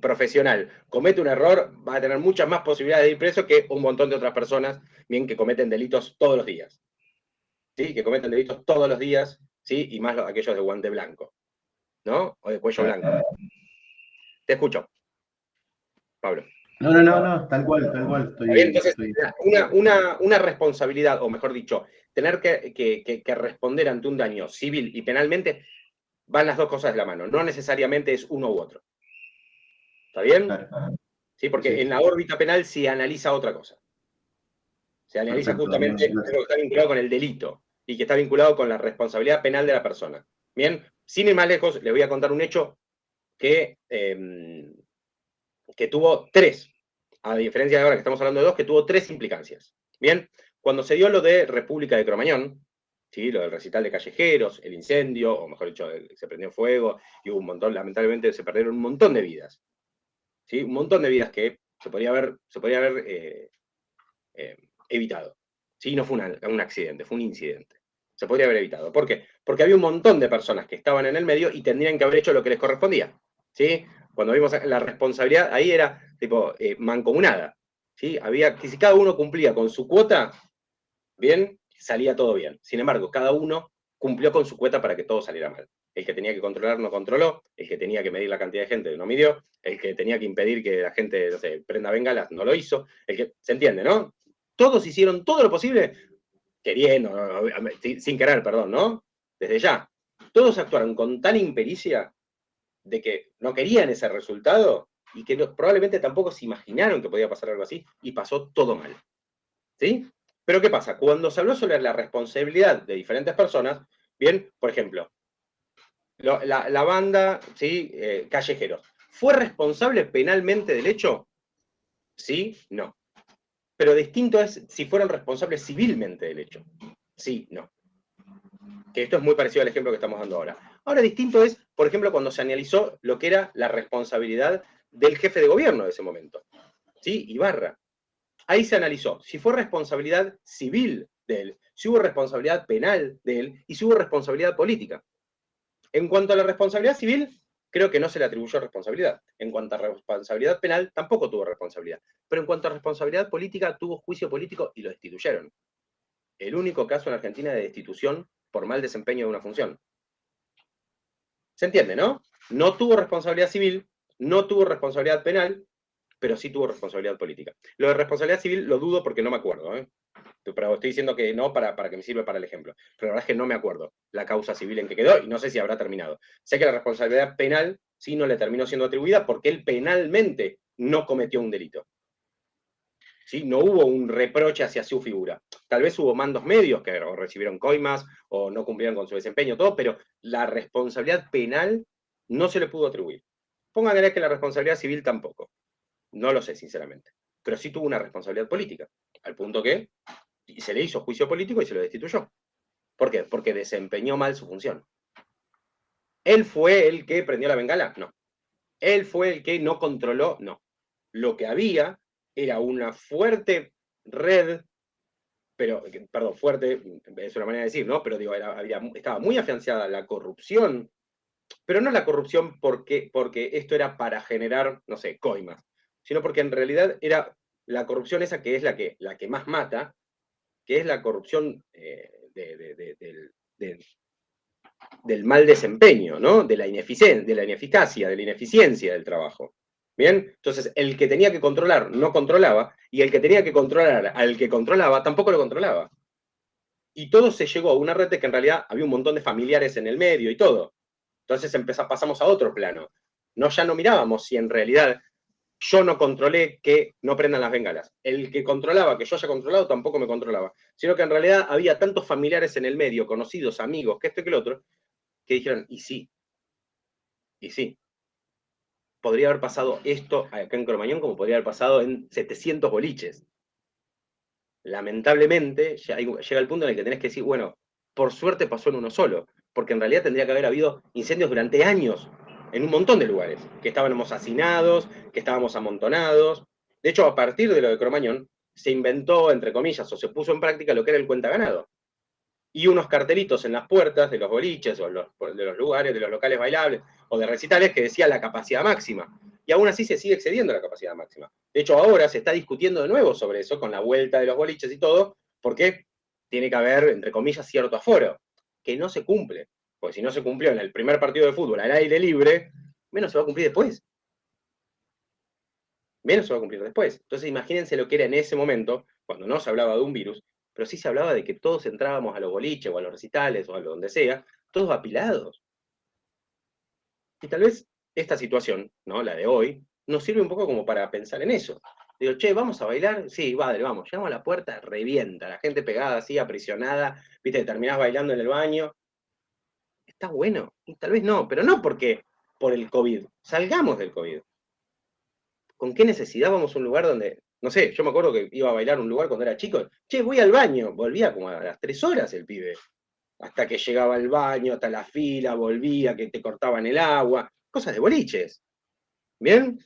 profesional comete un error, va a tener muchas más posibilidades de ir preso que un montón de otras personas, bien, que cometen delitos todos los días. ¿Sí? Que cometen delitos todos los días, ¿sí? Y más aquellos de guante blanco, ¿no? O de cuello blanco. Te escucho, Pablo. No, tal cual. ¿Está bien? Entonces, una responsabilidad, o mejor dicho, tener que responder ante un daño civil y penalmente, van las dos cosas de la mano. No necesariamente es uno u otro. ¿Está bien? Claro. Sí, porque Sí. en la órbita penal se analiza otra cosa. Se analiza Perfecto, justamente bien, algo que está vinculado con el delito y que está vinculado con la responsabilidad penal de la persona. Bien, sin ir más lejos, les voy a contar un hecho que tuvo tres, a diferencia de ahora que estamos hablando de dos, que tuvo tres implicancias. Bien, cuando se dio lo de República de Cromañón, ¿sí? Lo del recital de callejeros, el incendio, o mejor dicho, se prendió fuego, y hubo un montón, lamentablemente se perdieron un montón de vidas. ¿Sí? Un montón de vidas que se podría haber evitado. ¿Sí? No fue un accidente, fue un incidente. Se podría haber evitado. ¿Por qué? Porque había un montón de personas que estaban en el medio y tendrían que haber hecho lo que les correspondía. ¿Sí? Cuando vimos la responsabilidad, ahí era tipo mancomunada. ¿Sí? Si cada uno cumplía con su cuota, bien, salía todo bien. Sin embargo, cada uno cumplió con su cuota para que todo saliera mal. El que tenía que controlar no controló, el que tenía que medir la cantidad de gente no midió, el que tenía que impedir que la gente, no sé, prenda bengalas no lo hizo, se entiende, ¿no? Todos hicieron todo lo posible, queriendo, sin querer, perdón, ¿no? Desde ya. Todos actuaron con tal impericia de que no querían ese resultado y que probablemente tampoco se imaginaron que podía pasar algo así y pasó todo mal. ¿Sí? Pero ¿qué pasa? Cuando se habló sobre la responsabilidad de diferentes personas, bien, por ejemplo, la banda, ¿sí? Callejeros, ¿fue responsable penalmente del hecho? Sí, no. Pero distinto es si fueron responsables civilmente del hecho. Sí, no. Que esto es muy parecido al ejemplo que estamos dando ahora. Ahora, distinto es, por ejemplo, cuando se analizó lo que era la responsabilidad del jefe de gobierno de ese momento. ¿Sí? Ibarra. Ahí se analizó si fue responsabilidad civil de él, si hubo responsabilidad penal de él y si hubo responsabilidad política. En cuanto a la responsabilidad civil, creo que no se le atribuyó responsabilidad. En cuanto a responsabilidad penal, tampoco tuvo responsabilidad. Pero en cuanto a responsabilidad política, tuvo juicio político y lo destituyeron. El único caso en Argentina de destitución por mal desempeño de una función. ¿Se entiende, no? No tuvo responsabilidad civil, no tuvo responsabilidad penal, pero sí tuvo responsabilidad política. Lo de responsabilidad civil lo dudo porque no me acuerdo, ¿eh? Pero estoy diciendo que no para que me sirva para el ejemplo. Pero la verdad es que no me acuerdo la causa civil en que quedó y no sé si habrá terminado. Sé que la responsabilidad penal sí no le terminó siendo atribuida porque él penalmente no cometió un delito. ¿Sí? No hubo un reproche hacia su figura. Tal vez hubo mandos medios que recibieron coimas o no cumplieron con su desempeño, todo, pero la responsabilidad penal no se le pudo atribuir. Pónganle que la responsabilidad civil tampoco. No lo sé, sinceramente. Pero sí tuvo una responsabilidad política, al punto que se le hizo juicio político y se lo destituyó. ¿Por qué? Porque desempeñó mal su función. ¿Él fue el que prendió la bengala? No. ¿Él fue el que no controló? No. Lo que había era una fuerte red, pero, perdón, fuerte, es una manera de decir, ¿no? Pero digo, estaba muy afianzada la corrupción, pero no la corrupción porque esto era para generar, no sé, coimas, sino porque en realidad era la corrupción esa que es la que más mata, que es la corrupción del mal desempeño, ¿no? De la ineficacia, de la ineficiencia del trabajo. ¿Bien? Entonces, el que tenía que controlar no controlaba, y el que tenía que controlar al que controlaba tampoco lo controlaba. Y todo se llegó a una red de que en realidad había un montón de familiares en el medio y todo. Entonces pasamos a otro plano. Ya no mirábamos si en realidad yo no controlé que no prendan las bengalas. El que controlaba, que yo haya controlado, tampoco me controlaba. Sino que en realidad había tantos familiares en el medio, conocidos, amigos, que esto y que lo otro, que dijeron, y sí. Podría haber pasado esto acá en Cromañón como podría haber pasado en 700 boliches. Lamentablemente, llega el punto en el que tenés que decir, bueno, por suerte pasó en uno solo, porque en realidad tendría que haber habido incendios durante años en un montón de lugares, que estábamos hacinados, que estábamos amontonados. De hecho, a partir de lo de Cromañón, se inventó, entre comillas, o se puso en práctica lo que era el cuentaganado. Y unos cartelitos en las puertas de los boliches, o de los lugares, de los locales bailables, o de recitales, que decía la capacidad máxima. Y aún así se sigue excediendo la capacidad máxima. De hecho, ahora se está discutiendo de nuevo sobre eso, con la vuelta de los boliches y todo, porque tiene que haber, entre comillas, cierto aforo, que no se cumple. Porque si no se cumplió en el primer partido de fútbol al aire libre, menos se va a cumplir después. Bien, eso va a cumplir después. Entonces imagínense lo que era en ese momento, cuando no se hablaba de un virus, pero sí se hablaba de que todos entrábamos a los boliches o a los recitales o a lo donde sea, todos apilados. Y tal vez esta situación, ¿no? La de hoy, nos sirve un poco como para pensar en eso. Digo, che, ¿vamos a bailar? Sí, vale, vamos. Llegamos a la puerta, revienta, la gente pegada así, aprisionada, viste, terminás bailando en el baño. Está bueno, y tal vez no, pero no porque por el COVID. Salgamos del COVID. ¿Con qué necesidad vamos a un lugar donde, no sé, yo me acuerdo que iba a bailar a un lugar cuando era chico, che, voy al baño, volvía como a las 3 horas el pibe, hasta que llegaba al baño, hasta la fila, volvía, que te cortaban el agua, cosas de boliches, ¿bien?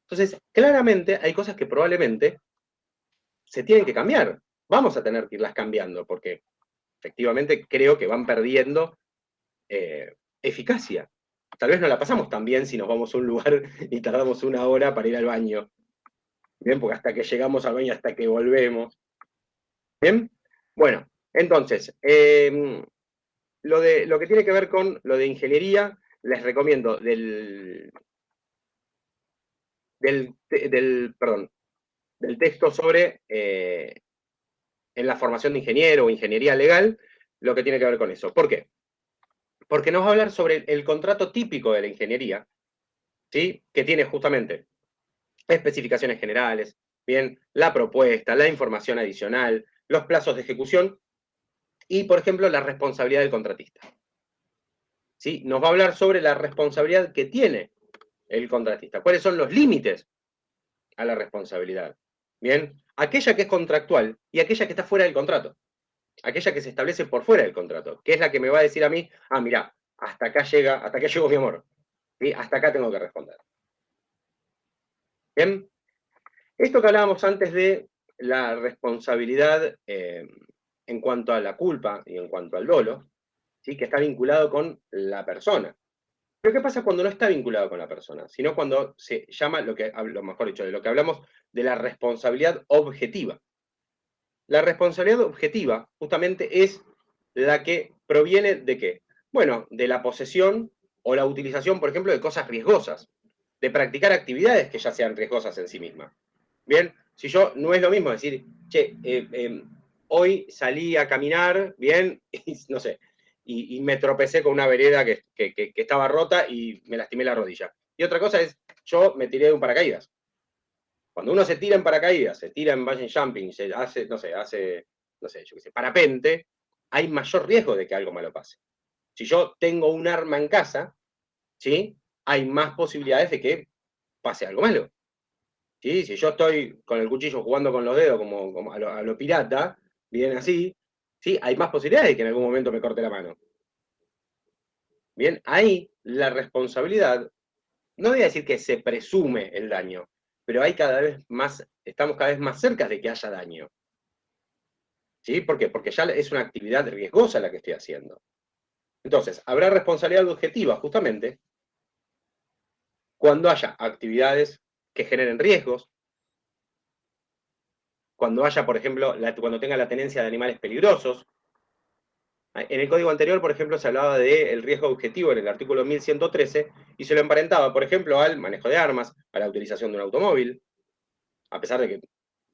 Entonces, claramente hay cosas que probablemente se tienen que cambiar, vamos a tener que irlas cambiando, porque efectivamente creo que van perdiendo eficacia. Tal vez no la pasamos tan bien si nos vamos a un lugar y tardamos 1 hora para ir al baño. Bien, porque hasta que llegamos al baño, hasta que volvemos. Bien, bueno, entonces, lo que tiene que ver con lo de ingeniería, les recomiendo del texto sobre en la formación de ingeniero o ingeniería legal, lo que tiene que ver con eso. ¿Por qué? Porque nos va a hablar sobre el contrato típico de la ingeniería, ¿sí? Que tiene justamente especificaciones generales, bien, la propuesta, la información adicional, los plazos de ejecución y, por ejemplo, la responsabilidad del contratista. ¿Sí? Nos va a hablar sobre la responsabilidad que tiene el contratista. ¿Cuáles son los límites a la responsabilidad? Bien, aquella que es contractual y aquella que está fuera del contrato. Aquella que se establece por fuera del contrato, que es la que me va a decir a mí, ah, mirá, hasta acá llegó mi amor. ¿Sí? Hasta acá tengo que responder. Bien, esto que hablábamos antes de la responsabilidad en cuanto a la culpa y en cuanto al dolo, ¿sí? Que está vinculado con la persona. Pero ¿qué pasa cuando no está vinculado con la persona? Sino cuando se llama, lo mejor dicho, de lo que hablamos de la responsabilidad objetiva. La responsabilidad objetiva justamente es la que proviene de ¿qué? Bueno, de la posesión o la utilización, por ejemplo, de cosas riesgosas, de practicar actividades que ya sean riesgosas en sí mismas. Bien, si yo no es lo mismo decir, che, hoy salí a caminar, bien, y, no sé, y me tropecé con una vereda que estaba rota y me lastimé la rodilla. Y otra cosa es, yo me tiré de un paracaídas. Cuando uno se tira en paracaídas, se tira en bungee jumping, se hace, no sé, yo qué sé, parapente, hay mayor riesgo de que algo malo pase. Si yo tengo un arma en casa, ¿sí? Hay más posibilidades de que pase algo malo. ¿Sí? Si yo estoy con el cuchillo jugando con los dedos como a lo pirata, bien así, ¿sí? Hay más posibilidades de que en algún momento me corte la mano. Bien, ahí la responsabilidad, no voy a decir que se presume el daño, pero hay estamos cada vez más cerca de que haya daño. ¿Sí? ¿Por qué? Porque ya es una actividad riesgosa la que estoy haciendo. Entonces, habrá responsabilidad objetiva justamente cuando haya actividades que generen riesgos, cuando haya, por ejemplo, cuando tenga la tenencia de animales peligrosos. En el código anterior, por ejemplo, se hablaba del riesgo objetivo en el artículo 1113 y se lo emparentaba, por ejemplo, al manejo de armas, a la utilización de un automóvil, a pesar de que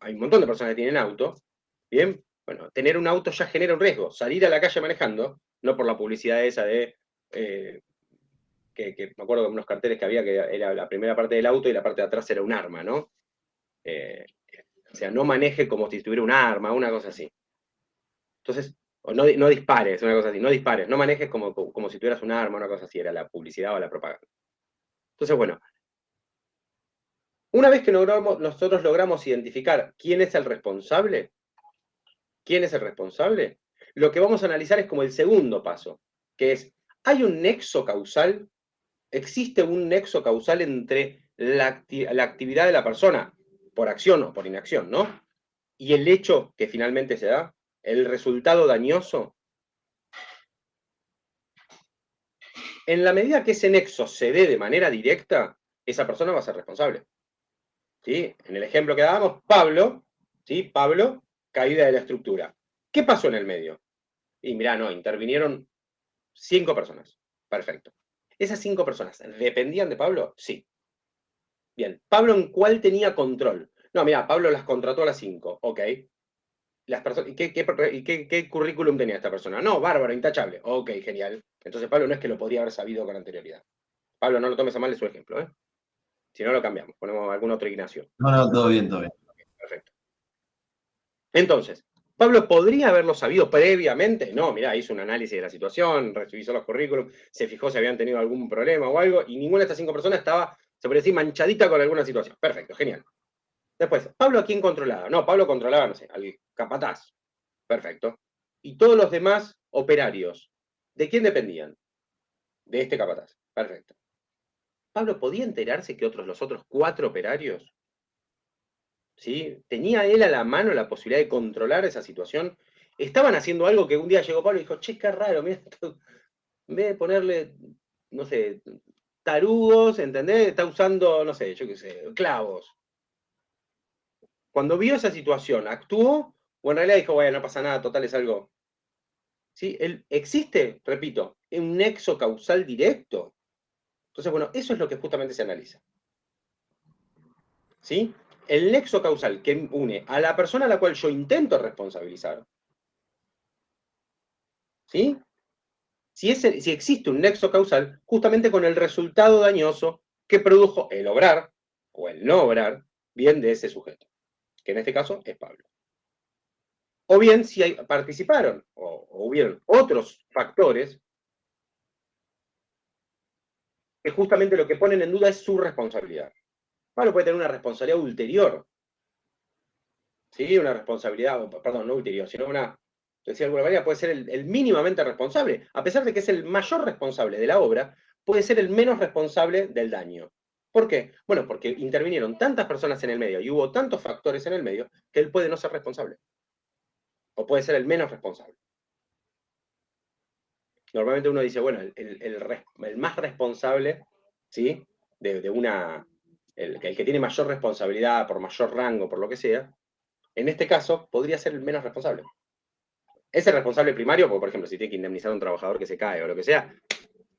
hay un montón de personas que tienen auto. Bien, bueno, tener un auto ya genera un riesgo. Salir a la calle manejando, no por la publicidad esa de que me acuerdo de unos carteles que había que era la primera parte del auto y la parte de atrás era un arma, ¿no? O sea, no maneje como si tuviera un arma, una cosa así. Entonces, o no dispares, una cosa así, no dispares, no manejes como si tuvieras un arma, una cosa así, era la publicidad o la propaganda. Entonces, bueno, una vez que nosotros logramos identificar quién es el responsable, lo que vamos a analizar es como el segundo paso, que es, ¿hay un nexo causal? ¿Existe un nexo causal entre la actividad de la persona, por acción o por inacción, ¿no? Y el hecho que finalmente se da, el resultado dañoso? En la medida que ese nexo se dé de manera directa, esa persona va a ser responsable. ¿Sí? En el ejemplo que dábamos, Pablo, ¿sí? Pablo, caída de la estructura. ¿Qué pasó en el medio? Y mirá, no, intervinieron 5 personas. Perfecto. ¿Esas 5 personas dependían de Pablo? Sí. Bien, ¿Pablo en cuál tenía control? No, mira, Pablo las contrató a las 5, ok. ¿Y qué currículum tenía esta persona? No, bárbaro, intachable. Ok, genial. Entonces Pablo no es que lo podría haber sabido con anterioridad. Pablo, no lo tomes a mal de su ejemplo, ¿eh? Si no, lo cambiamos, ponemos algún otro Ignacio. No, todo bien, todo bien. Perfecto. Entonces, ¿Pablo podría haberlo sabido previamente? No, mirá, hizo un análisis de la situación, revisó los currículums, se fijó si habían tenido algún problema o algo, y ninguna de estas 5 personas estaba, se podría decir, manchadita con alguna situación. Perfecto, genial. Después, ¿Pablo a quién controlaba? No, Pablo controlaba, no sé, al capataz. Perfecto. ¿Y todos los demás operarios? ¿De quién dependían? De este capataz. Perfecto. ¿Pablo podía enterarse que los otros 4 operarios, ¿sí? ¿Tenía él a la mano la posibilidad de controlar esa situación? Estaban haciendo algo que un día llegó Pablo y dijo, che, qué raro, mira, en vez de ponerle, no sé, tarugos, ¿entendés? Está usando, no sé, yo qué sé, clavos. Cuando vio esa situación, ¿actuó? O en realidad dijo, bueno, no pasa nada, total es algo. ¿Sí? Existe, repito, un nexo causal directo. Entonces, bueno, eso es lo que justamente se analiza. ¿Sí? El nexo causal que une a la persona a la cual yo intento responsabilizar. ¿Sí? Si existe un nexo causal, justamente con el resultado dañoso que produjo el obrar o el no obrar bien de ese sujeto, que en este caso es Pablo. O bien si participaron o hubieron otros factores que justamente lo que ponen en duda es su responsabilidad. Pablo puede tener una responsabilidad ulterior, ¿sí? Una responsabilidad, perdón, no ulterior, sino una, decía de alguna manera, puede ser el mínimamente responsable, a pesar de que es el mayor responsable de la obra, puede ser el menos responsable del daño. ¿Por qué? Bueno, porque intervinieron tantas personas en el medio y hubo tantos factores en el medio que él puede no ser responsable. O puede ser el menos responsable. Normalmente uno dice, bueno, el más responsable, ¿sí? El que tiene mayor responsabilidad, por mayor rango, por lo que sea, en este caso podría ser el menos responsable. Es el responsable primario, porque por ejemplo, si tiene que indemnizar a un trabajador que se cae o lo que sea,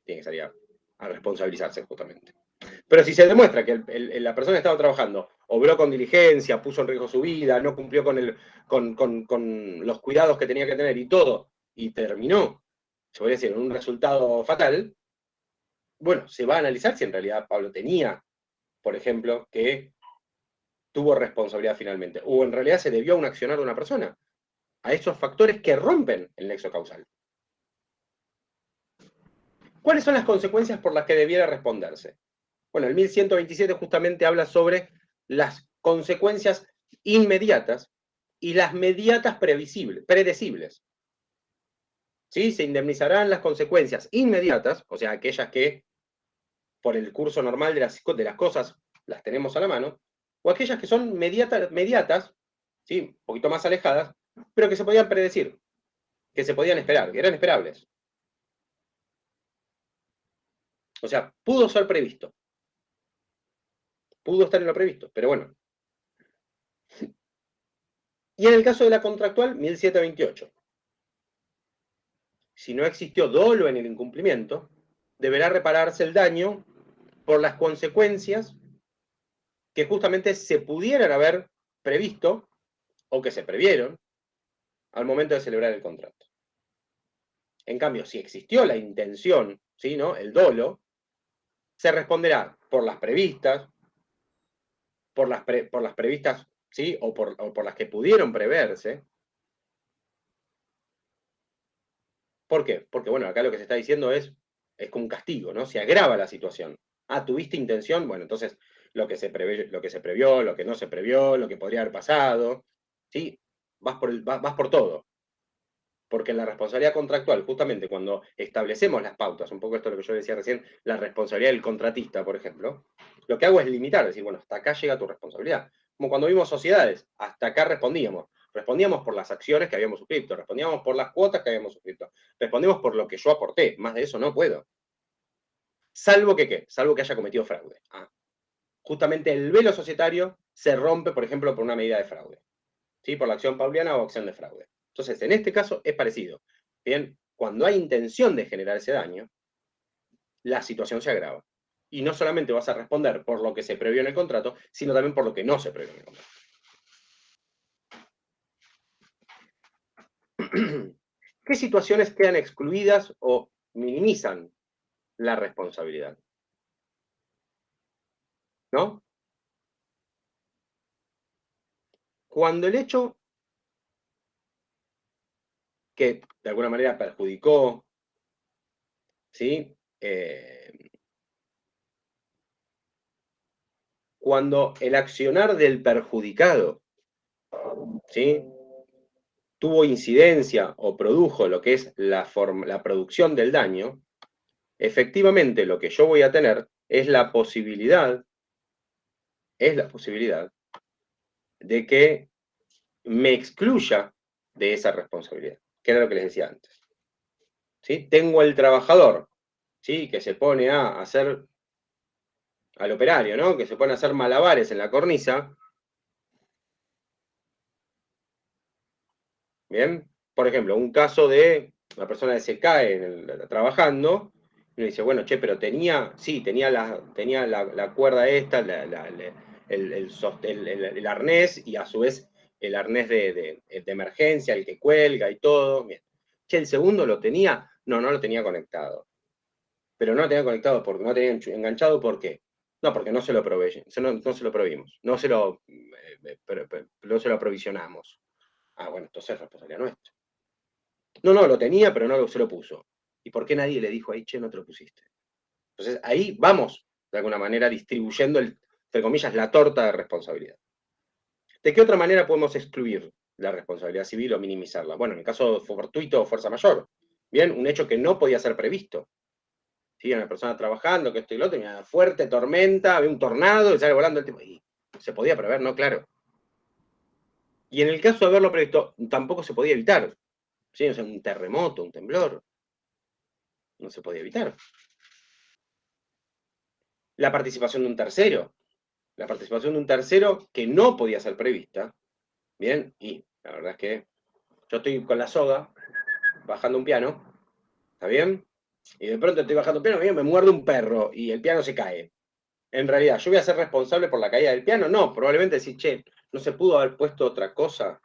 tiene que salir a responsabilizarse justamente. Pero si se demuestra que la persona que estaba trabajando obró con diligencia, puso en riesgo su vida, no cumplió con los cuidados que tenía que tener y todo, y terminó, se podría decir, en un resultado fatal, bueno, se va a analizar si en realidad Pablo tenía, por ejemplo, que tuvo responsabilidad finalmente, o en realidad se debió a un accionar de una persona, a esos factores que rompen el nexo causal. ¿Cuáles son las consecuencias por las que debiera responderse? Bueno, el 1127 justamente habla sobre las consecuencias inmediatas y las mediatas predecibles. ¿Sí? Se indemnizarán las consecuencias inmediatas, o sea, aquellas que por el curso normal de las cosas las tenemos a la mano, o aquellas que son mediatas, ¿sí? Un poquito más alejadas, pero que se podían predecir, que se podían esperar, que eran esperables. O sea, pudo ser previsto. Pudo estar en lo previsto, pero bueno. Y en el caso de la contractual, 1728. Si no existió dolo en el incumplimiento, deberá repararse el daño por las consecuencias que justamente se pudieran haber previsto o que se previeron al momento de celebrar el contrato. En cambio, si existió la intención, ¿sí, no? El dolo, se responderá por las previstas, por las previstas, ¿sí? O por las que pudieron preverse. ¿Por qué? Porque, bueno, acá lo que se está diciendo es como un castigo, ¿no? Se agrava la situación. Ah, ¿tuviste intención? Bueno, entonces lo que se previó, lo que no se previó, lo que podría haber pasado, ¿sí? Vas por todo. Porque en la responsabilidad contractual, justamente cuando establecemos las pautas, un poco esto es lo que yo decía recién, la responsabilidad del contratista, por ejemplo, lo que hago es limitar, decir, bueno, hasta acá llega tu responsabilidad. Como cuando vimos sociedades, hasta acá respondíamos. Respondíamos por las acciones que habíamos suscrito, respondíamos por las cuotas que habíamos suscrito, respondimos por lo que yo aporté, más de eso no puedo. Salvo que, ¿qué? Salvo que haya cometido fraude. Justamente el velo societario se rompe, por ejemplo, por una medida de fraude. ¿Sí? Por la acción pauliana o acción de fraude. Entonces, en este caso es parecido. Bien, cuando hay intención de generar ese daño, la situación se agrava. Y no solamente vas a responder por lo que se previó en el contrato, sino también por lo que no se previó en el contrato. ¿Qué situaciones quedan excluidas o minimizan la responsabilidad? ¿No? Cuando el hecho que de alguna manera perjudicó, ¿sí? Cuando el accionar del perjudicado, ¿sí?, tuvo incidencia o produjo lo que es la producción del daño, efectivamente lo que yo voy a tener es la posibilidad de que me excluya de esa responsabilidad, que era lo que les decía antes. ¿Sí? Tengo al trabajador, ¿sí?, que se pone a hacer, al operario, ¿no?, que se pone a hacer malabares en la cornisa. Bien, por ejemplo, un caso de una persona que se cae trabajando, y uno dice, bueno, che, pero tenía la cuerda esta, el arnés, y a su vez el arnés de emergencia, el que cuelga y todo. Bien. Che, el segundo lo tenía, no lo tenía conectado. Pero no lo tenía conectado porque no tenía enganchado, ¿por qué? No, porque no se lo proveímos, no se lo proveímos, no se lo aprovisionamos. Ah, bueno, entonces es responsabilidad nuestra. No, lo tenía, pero no se lo puso. ¿Y por qué nadie le dijo ahí, che, no te lo pusiste? Entonces ahí vamos, de alguna manera, distribuyendo, entre comillas, la torta de responsabilidad. ¿De qué otra manera podemos excluir la responsabilidad civil o minimizarla? Bueno, en el caso fortuito o fuerza mayor. Bien, un hecho que no podía ser previsto. ¿Sí? Una persona trabajando, que esto y lo otro, tenía una fuerte tormenta, había un tornado y sale volando el tipo. Y se podía prever, ¿no? Claro. Y en el caso de haberlo previsto, tampoco se podía evitar. ¿Sí? O sea, un terremoto, un temblor. No se podía evitar. La participación de un tercero. La participación de un tercero que no podía ser prevista. Bien, y la verdad es que yo estoy con la soga, bajando un piano, ¿está bien? Y de pronto estoy bajando un piano, me muerde un perro y el piano se cae. En realidad, ¿yo voy a ser responsable por la caída del piano? No, probablemente decir, che, no se pudo haber puesto otra cosa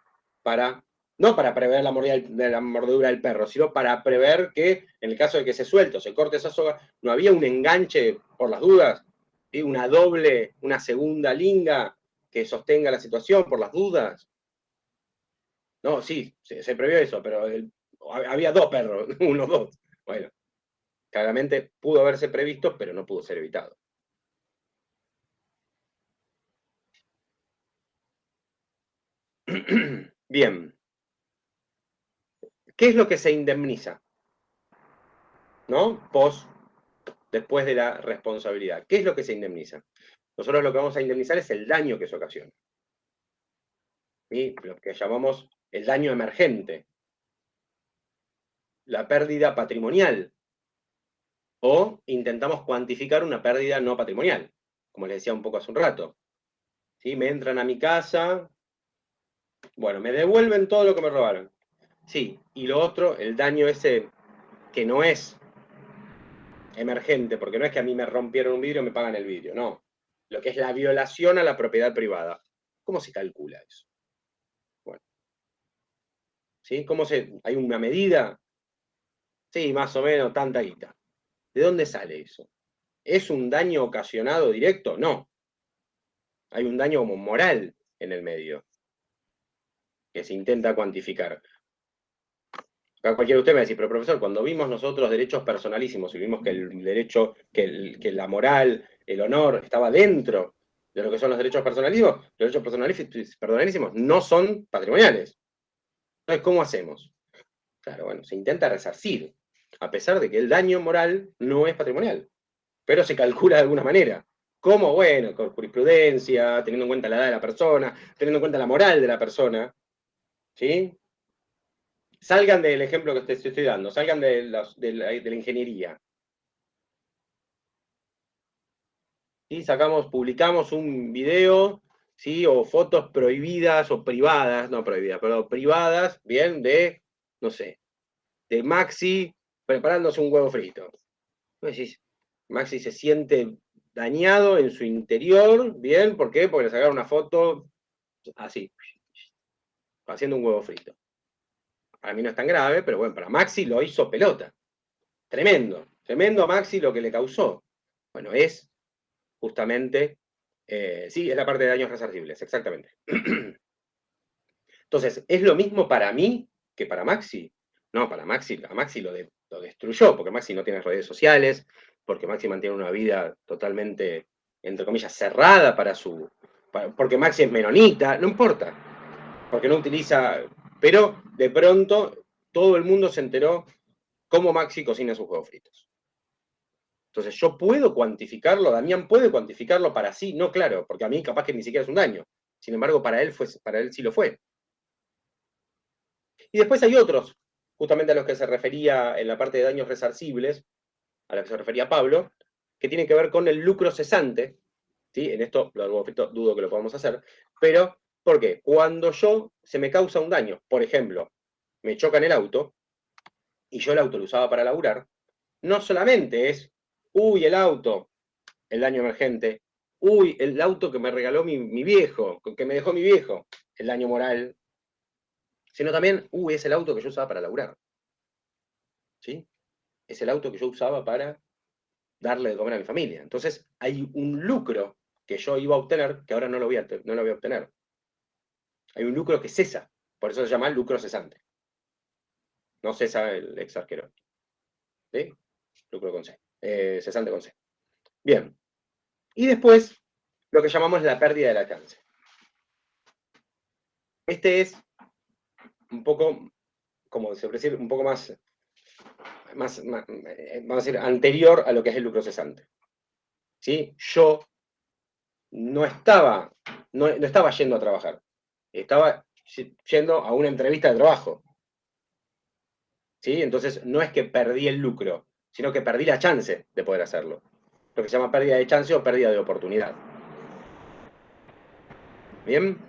no para prever la mordedura del perro, sino para prever que en el caso de que se suelte o se corte esa soga, no había un enganche por las dudas, ¿sí? Una segunda linga que sostenga la situación por las dudas. No, sí, se previó eso, pero había dos perros, uno, dos. Bueno, claramente pudo haberse previsto, pero no pudo ser evitado. Bien. ¿Qué es lo que se indemniza? ¿No? Después de la responsabilidad. ¿Qué es lo que se indemniza? Nosotros lo que vamos a indemnizar es el daño que se ocasiona. ¿Sí? Lo que llamamos el daño emergente. La pérdida patrimonial. O intentamos cuantificar una pérdida no patrimonial, como les decía un poco hace un rato. ¿Sí? Me entran a mi casa, bueno, me devuelven todo lo que me robaron. Sí, y lo otro, el daño ese que no es emergente, porque no es que a mí me rompieron un vidrio y me pagan el vidrio, no. Lo que es la violación a la propiedad privada. ¿Cómo se calcula eso? Bueno, ¿sí? ¿Hay una medida? Sí, más o menos, tanta guita. ¿De dónde sale eso? ¿Es un daño ocasionado directo? No. Hay un daño como moral en el medio, que se intenta cuantificar. Cualquiera de ustedes me va a decir, pero profesor, cuando vimos nosotros derechos personalísimos y vimos que el derecho, que la moral, el honor estaba dentro de lo que son los derechos personalísimos no son patrimoniales. Entonces, ¿cómo hacemos? Claro, bueno, se intenta resarcir, a pesar de que el daño moral no es patrimonial, pero se calcula de alguna manera. ¿Cómo? Bueno, con jurisprudencia, teniendo en cuenta la edad de la persona, teniendo en cuenta la moral de la persona, ¿sí? Salgan del ejemplo que te estoy dando, salgan de la ingeniería. ¿Sí? Publicamos un video, ¿sí? O fotos prohibidas o privadas, no prohibidas, pero privadas, bien, no sé, de Maxi preparándose un huevo frito. Maxi se siente dañado en su interior, ¿bien? ¿Por qué? Porque le sacaron una foto así, haciendo un huevo frito. Para mí no es tan grave, pero bueno, para Maxi lo hizo pelota. Tremendo, tremendo a Maxi lo que le causó. Bueno, es justamente, sí, es la parte de daños resarcibles, exactamente. Entonces, ¿es lo mismo para mí que para Maxi? No, para Maxi, a Maxi lo destruyó, porque Maxi no tiene redes sociales, porque Maxi mantiene una vida totalmente, entre comillas, cerrada porque Maxi es menonita, no importa, porque no utiliza, pero de pronto todo el mundo se enteró cómo Maxi cocina sus huevos fritos. Entonces, yo puedo cuantificarlo, Damián puede cuantificarlo para sí, no claro, porque a mí capaz que ni siquiera es un daño. Sin embargo, para él sí lo fue. Y después hay otros, justamente a los que se refería en la parte de daños resarcibles, a la que se refería Pablo, que tienen que ver con el lucro cesante. ¿Sí? En esto, lo del huevo frito, dudo que lo podamos hacer. Pero, ¿por qué? Cuando se me causa un daño, por ejemplo, me chocan el auto, y yo el auto lo usaba para laburar, no solamente es, uy, el auto, el daño emergente, uy, el auto que me regaló mi viejo, que me dejó mi viejo, el daño moral, sino también, uy, es el auto que yo usaba para laburar. ¿Sí? Es el auto que yo usaba para darle de comer a mi familia. Entonces, hay un lucro que yo iba a obtener que ahora no lo voy a obtener. Hay un lucro que cesa, por eso se llama lucro cesante. No cesa el ex arquero. ¿Sí? Lucro con C. Cesante con C. Bien. Y después, lo que llamamos la pérdida del alcance. Este es un poco, como se puede decir, un poco más, vamos a decir, anterior a lo que es el lucro cesante. ¿Sí? Yo no estaba yendo a trabajar. Estaba yendo a una entrevista de trabajo. ¿Sí? Entonces, no es que perdí el lucro, sino que perdí la chance de poder hacerlo. Lo que se llama pérdida de chance o pérdida de oportunidad. ¿Bien?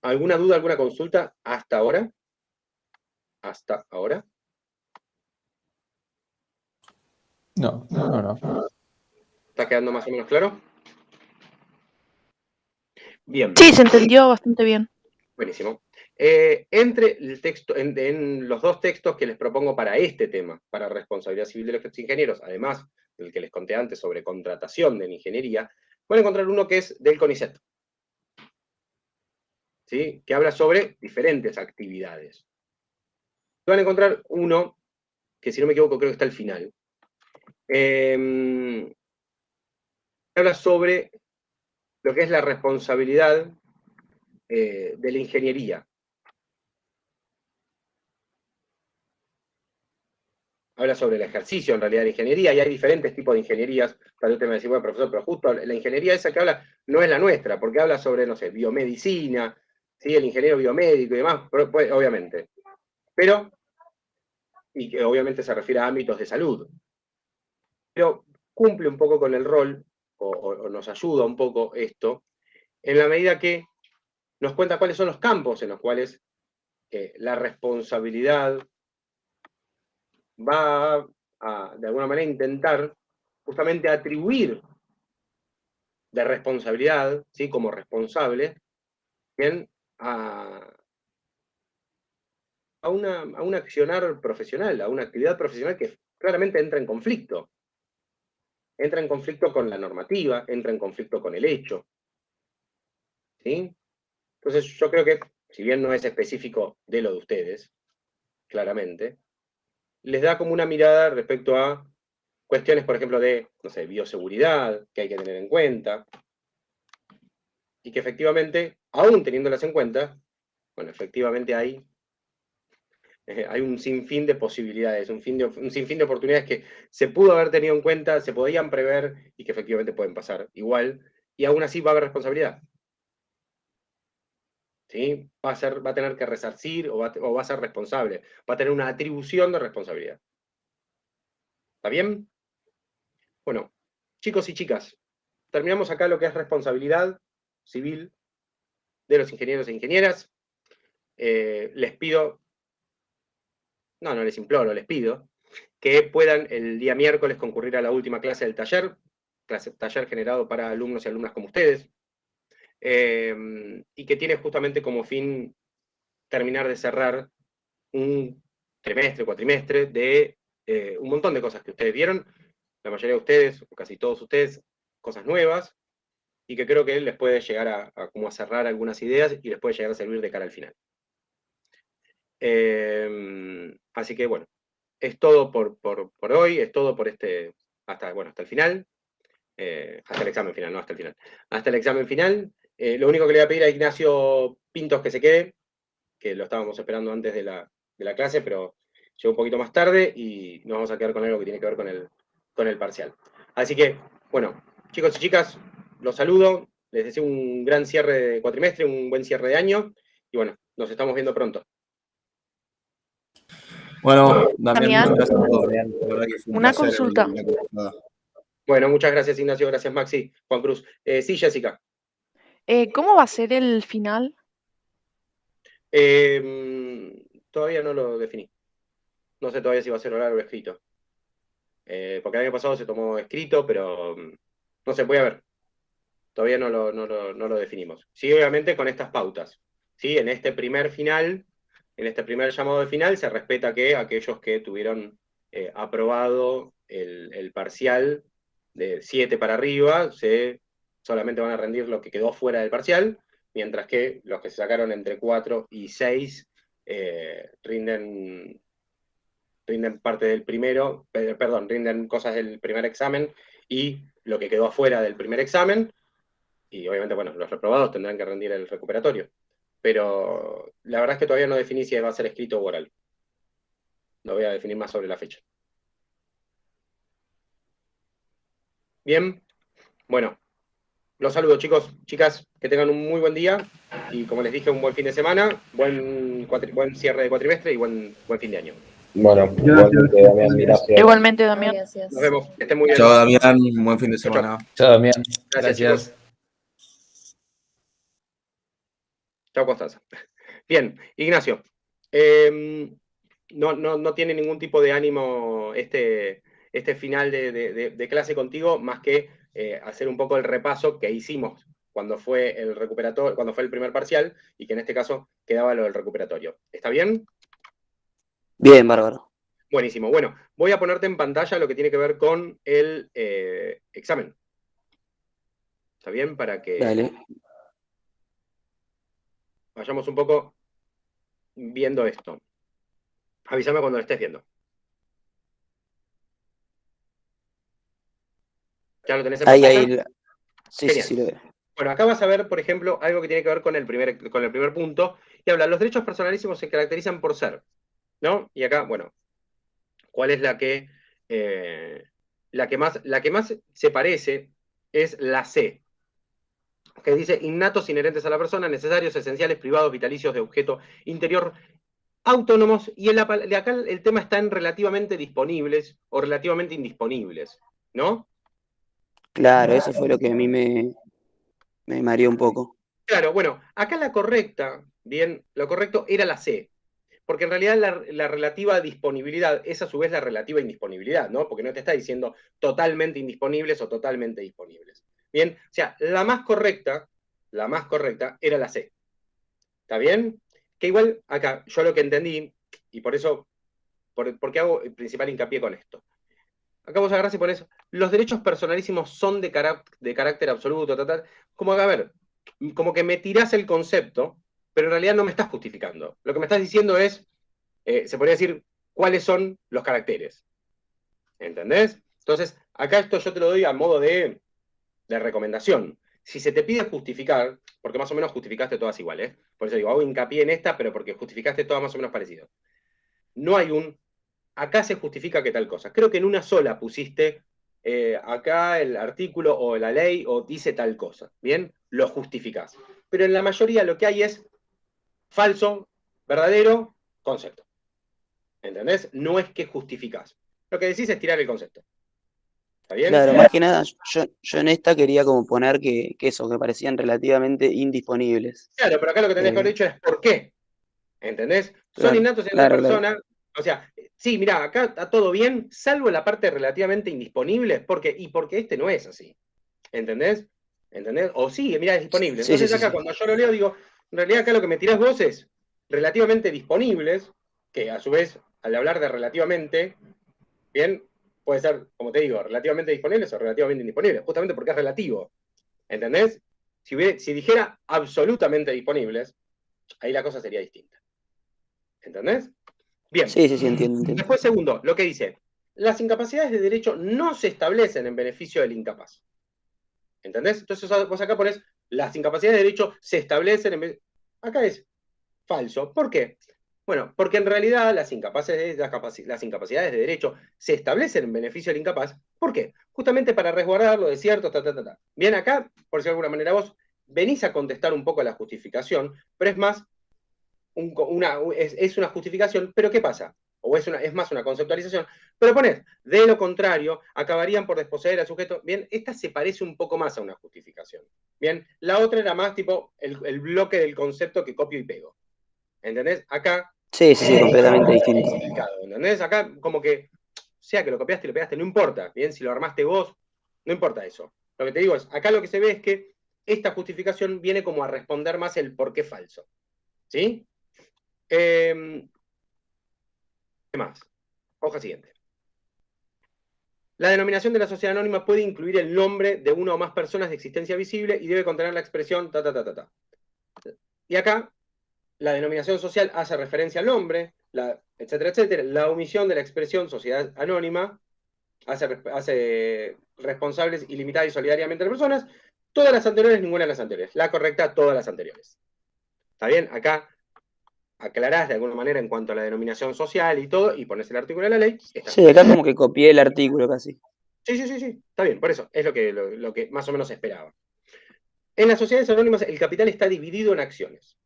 ¿Alguna duda, alguna consulta hasta ahora? ¿Hasta ahora? No. ¿Está quedando más o menos claro? Bien. Sí, se entendió bastante bien. Buenísimo. Entre el texto, en los dos textos que les propongo para este tema, para responsabilidad civil de los ingenieros, además del que les conté antes sobre contratación de ingeniería, van a encontrar uno que es del CONICET, ¿sí? Que habla sobre diferentes actividades. Van a encontrar uno, que si no me equivoco creo que está al final, habla sobre lo que es la responsabilidad de la ingeniería. Habla sobre el ejercicio en realidad de la ingeniería, y hay diferentes tipos de ingenierías. Tal vez usted me decía, bueno, profesor, pero justo la ingeniería esa que habla no es la nuestra, porque habla sobre, no sé, biomedicina, ¿sí? El ingeniero biomédico y demás, pues, obviamente. Pero, y que obviamente se refiere a ámbitos de salud. Pero cumple un poco con el rol, o nos ayuda un poco esto, en la medida que nos cuenta cuáles son los campos en los cuales la responsabilidad va a, de alguna manera, intentar justamente atribuir de responsabilidad, ¿sí? Como responsable, bien, a un accionar profesional, a una actividad profesional que claramente entra en conflicto. Entra en conflicto con la normativa, entra en conflicto con el hecho. ¿Sí? Entonces yo creo que, si bien no es específico de lo de ustedes, claramente, les da como una mirada respecto a cuestiones, por ejemplo, de, no sé, bioseguridad, que hay que tener en cuenta, y que efectivamente, aún teniéndolas en cuenta, bueno, efectivamente hay un sinfín de posibilidades, un sinfín de oportunidades que se pudo haber tenido en cuenta, se podían prever y que efectivamente pueden pasar igual, y aún así va a haber responsabilidad. ¿Sí? Va a tener que resarcir o va a ser responsable, va a tener una atribución de responsabilidad. ¿Está bien? Bueno, chicos y chicas, terminamos acá lo que es responsabilidad civil de los ingenieros e ingenieras. Les pido, no les imploro, les pido que puedan el día miércoles concurrir a la última clase del taller, taller generado para alumnos y alumnas como ustedes, y que tiene justamente como fin terminar de cerrar un trimestre, cuatrimestre de un montón de cosas que ustedes vieron, la mayoría de ustedes, o casi todos ustedes, cosas nuevas, y que creo que les puede llegar como a cerrar algunas ideas y les puede llegar a servir de cara al final. Así que bueno, es todo por hoy, es todo por hasta el final, hasta el examen final, no hasta el final. Hasta el examen final, lo único que le voy a pedir a Ignacio Pintos que se quede, que lo estábamos esperando antes de la clase, pero llegó un poquito más tarde y nos vamos a quedar con algo que tiene que ver con el parcial. Así que, bueno, chicos y chicas, los saludo, les deseo un gran cierre de cuatrimestre, un buen cierre de año, y bueno, nos estamos viendo pronto. Bueno, Damián, Damián, muchas gracias por todo. La verdad que fue un una placer consulta. la conversada. Bueno, muchas gracias Ignacio, gracias Maxi, Juan Cruz. Sí, Jessica. ¿Cómo va a ser el final? Todavía no lo definí. No sé todavía si va a ser oral o escrito. Porque el año pasado se tomó escrito, pero no sé, voy a ver. Todavía no lo definimos. Sí, obviamente con estas pautas. ¿Sí? En este primer final, en este primer llamado de final, se respeta que aquellos que tuvieron aprobado el parcial de 7 para arriba, solamente van a rendir lo que quedó fuera del parcial, mientras que los que se sacaron entre 4 y 6 rinden parte del primero, perdón, rinden cosas del primer examen y lo que quedó afuera del primer examen, y obviamente, bueno, los reprobados tendrán que rendir el recuperatorio. Pero la verdad es que todavía no definí si va a ser escrito o oral. Lo voy a definir más sobre la fecha. Bien, bueno, los saludo chicos, chicas, que tengan un muy buen día y como les dije, un buen fin de semana, buen cierre de cuatrimestre y buen fin de año. Bueno, igualmente, Damián, gracias. Igualmente, Damián. Gracias. Nos vemos, que estén muy bien. Chao, Damián, buen fin de Chao, semana. Chao, Damián. Gracias, chicos. Chao, Constanza. Bien, Ignacio. No tiene ningún tipo de ánimo este final de clase contigo, más que hacer un poco el repaso que hicimos cuando fue el recuperatorio, cuando fue el primer parcial, y que en este caso quedaba lo del recuperatorio. ¿Está bien? Bien, bárbaro. Buenísimo. Bueno, voy a ponerte en pantalla lo que tiene que ver con el examen. ¿Está bien? Para que Dale. vayamos un poco viendo esto. Avísame cuando lo estés viendo. ¿Ya lo tenés en pantalla? Ahí. Sí, Genial. sí, lo veo. Bueno, acá vas a ver, por ejemplo, algo que tiene que ver con el primer punto, y habla, los derechos personalísimos se caracterizan por ser, ¿no? Y acá, bueno, ¿cuál es la que más se parece? Es la C, que dice innatos inherentes a la persona, necesarios, esenciales, privados, vitalicios, de objeto interior, autónomos, y de acá el tema está en relativamente disponibles o relativamente indisponibles, ¿no? Claro, eso fue lo que a mí me mareó un poco. Claro, bueno, acá lo correcto era la C, porque en realidad la relativa disponibilidad es a su vez la relativa indisponibilidad, ¿no? Porque no te está diciendo totalmente indisponibles o totalmente disponibles. Bien, o sea, la más correcta era la C. ¿Está bien? Que igual acá, yo lo que entendí, y por eso, porque hago el principal hincapié con esto. Acá vos agarrás y pones, los derechos personalísimos son de carácter absoluto, como a ver, como que me tirás el concepto, pero en realidad no me estás justificando. Lo que me estás diciendo es, se podría decir, cuáles son los caracteres. ¿Entendés? Entonces, acá esto yo te lo doy a modo de recomendación. Si se te pide justificar, porque más o menos justificaste todas iguales, por eso digo, hago hincapié en esta, pero porque justificaste todas más o menos parecidas. No hay acá se justifica que tal cosa. Creo que en una sola pusiste, acá el artículo o la ley o dice tal cosa. ¿Bien? Lo justificás. Pero en la mayoría lo que hay es falso, verdadero, concepto. ¿Entendés? No es que justificás. Lo que decís es tirar el concepto. ¿Está bien? Claro, más que nada, yo en esta quería como poner que eso, que parecían relativamente indisponibles. Claro, pero acá lo que tenés que haber dicho es ¿por qué? ¿Entendés? Son Claro, innatos en claro, la persona. O sea, sí, mirá, acá está todo bien, salvo la parte relativamente indisponible, porque este no es así. ¿Entendés? ¿Entendés? O sí, mirá, es disponible. Sí, Entonces sí, acá sí. cuando yo lo leo digo, en realidad acá lo que me tirás vos es relativamente disponibles, que a su vez, al hablar de relativamente, bien, puede ser, como te digo, relativamente disponibles o relativamente indisponibles, justamente porque es relativo. ¿Entendés? Si dijera absolutamente disponibles, ahí la cosa sería distinta. ¿Entendés? Bien. Sí, sí, sí, entiendo. Después, segundo, lo que dice, las incapacidades de derecho no se establecen en beneficio del incapaz. ¿Entendés? Entonces vos acá pones, las incapacidades de derecho se establecen en... Acá es falso. ¿Por qué? Bueno, porque en realidad las incapacidades de derecho se establecen en beneficio del incapaz. ¿Por qué? Justamente para resguardarlo de cierto, Bien, acá, por decirlo de alguna manera, vos venís a contestar un poco la justificación, pero es más es una justificación, pero ¿qué pasa? O es más una conceptualización, pero ponés, de lo contrario, acabarían por desposeer al sujeto. Bien, esta se parece un poco más a una justificación. Bien, la otra era más tipo el bloque del concepto que copio y pego. ¿Entendés? Acá Sí, sí, sí, completamente distinto. ¿entendés? Acá como que, sea que lo copiaste y lo pegaste, no importa. Bien, si lo armaste vos, no importa eso. Lo que te digo es, acá lo que se ve es que esta justificación viene como a responder más el por qué falso. ¿Sí? ¿Qué más? Hoja siguiente. La denominación de la sociedad anónima puede incluir el nombre de una o más personas de existencia visible y debe contener la expresión Y acá, la denominación social hace referencia al nombre, etcétera, etcétera. La omisión de la expresión sociedad anónima hace responsables ilimitada y solidariamente a las personas. Todas las anteriores, ninguna de las anteriores. La correcta, todas las anteriores. ¿Está bien? Acá aclarás de alguna manera en cuanto a la denominación social y todo, y pones el artículo de la ley. Sí, acá como que copié el artículo casi. Sí, está bien, por eso, es lo que más o menos esperaba. En las sociedades anónimas el capital está dividido en acciones.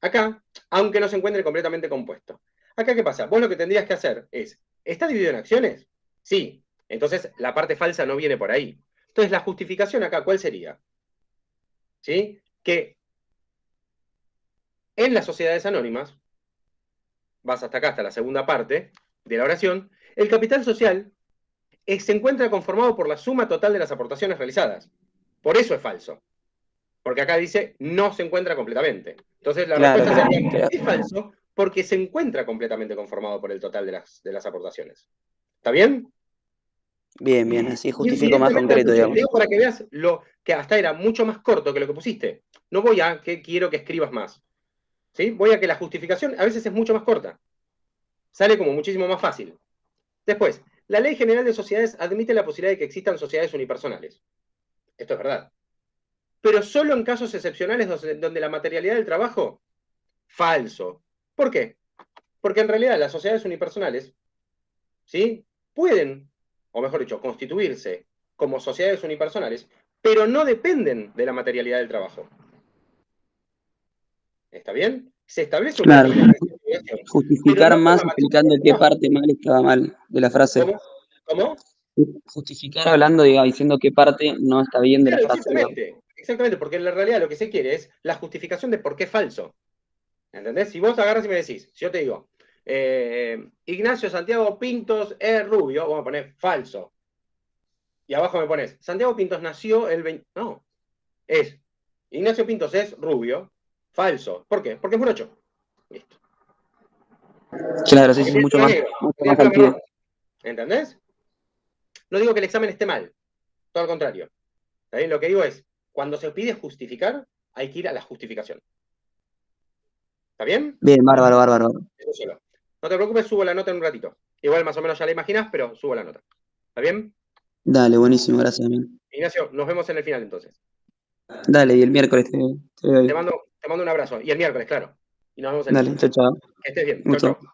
Acá, aunque no se encuentre completamente compuesto. Acá, ¿qué pasa? Vos lo que tendrías que hacer es, ¿está dividido en acciones? Sí. Entonces, la parte falsa no viene por ahí. Entonces, la justificación acá, ¿cuál sería? ¿Sí? Que en las sociedades anónimas, vas hasta acá, hasta la segunda parte de la oración, el capital social se encuentra conformado por la suma total de las aportaciones realizadas. Por eso es falso. Porque acá dice, no se encuentra completamente. Entonces la Claro, respuesta claro, sería, claro. es falso porque se encuentra completamente conformado por el total de las aportaciones. ¿Está bien? Bien, bien, así Y justifico más evidentemente, concreto, te digamos. digo para que veas lo que hasta era mucho más corto que lo que pusiste. No voy a que quiero que escribas más. ¿Sí? Voy a que la justificación a veces es mucho más corta. Sale como muchísimo más fácil. Después, la Ley General de Sociedades admite la posibilidad de que existan sociedades unipersonales. Esto es verdad. Pero solo en casos excepcionales donde la materialidad del trabajo, falso. ¿Por qué? Porque en realidad las sociedades unipersonales, ¿sí? Pueden, o mejor dicho, constituirse como sociedades unipersonales, pero no dependen de la materialidad del trabajo. ¿Está bien? Se establece un Claro, régimen de investigación, pero justificar no por más la explicando materialidad qué del trabajo. parte mal estaba mal de la frase. ¿Cómo? ¿Cómo? Justificar hablando, digamos, diciendo qué parte no está bien de la Claro, frase, digamos. exactamente, porque en la realidad lo que se quiere es la justificación de por qué es falso. ¿Entendés? Si vos agarras y me decís, si yo te digo, Ignacio Santiago Pintos es rubio, vamos a poner falso. Y abajo me pones, Santiago Pintos nació el 20... No, es, Ignacio Pintos es rubio, falso. ¿Por qué? Porque es morocho. Listo. Claro, sí, Porque sí, tiene mucho pelo más, negro, mucho tiene más pelo al pie. marrón. ¿Entendés? No digo que el examen esté mal, todo al contrario. ¿Está bien? Lo que digo es, cuando se pide justificar, hay que ir a la justificación. ¿Está bien? Bien, bárbaro, bárbaro. Eso solo. No te preocupes, subo la nota en un ratito. Igual más o menos ya la imaginas, pero subo la nota. ¿Está bien? Dale, buenísimo, gracias, amigo. Ignacio, nos vemos en el final entonces. Dale, y el miércoles te veo ahí. Te mando un abrazo. Y el miércoles, claro. Y nos vemos en el Dale, final. chao, chao. Que estés bien. Chau, Gusto. chau.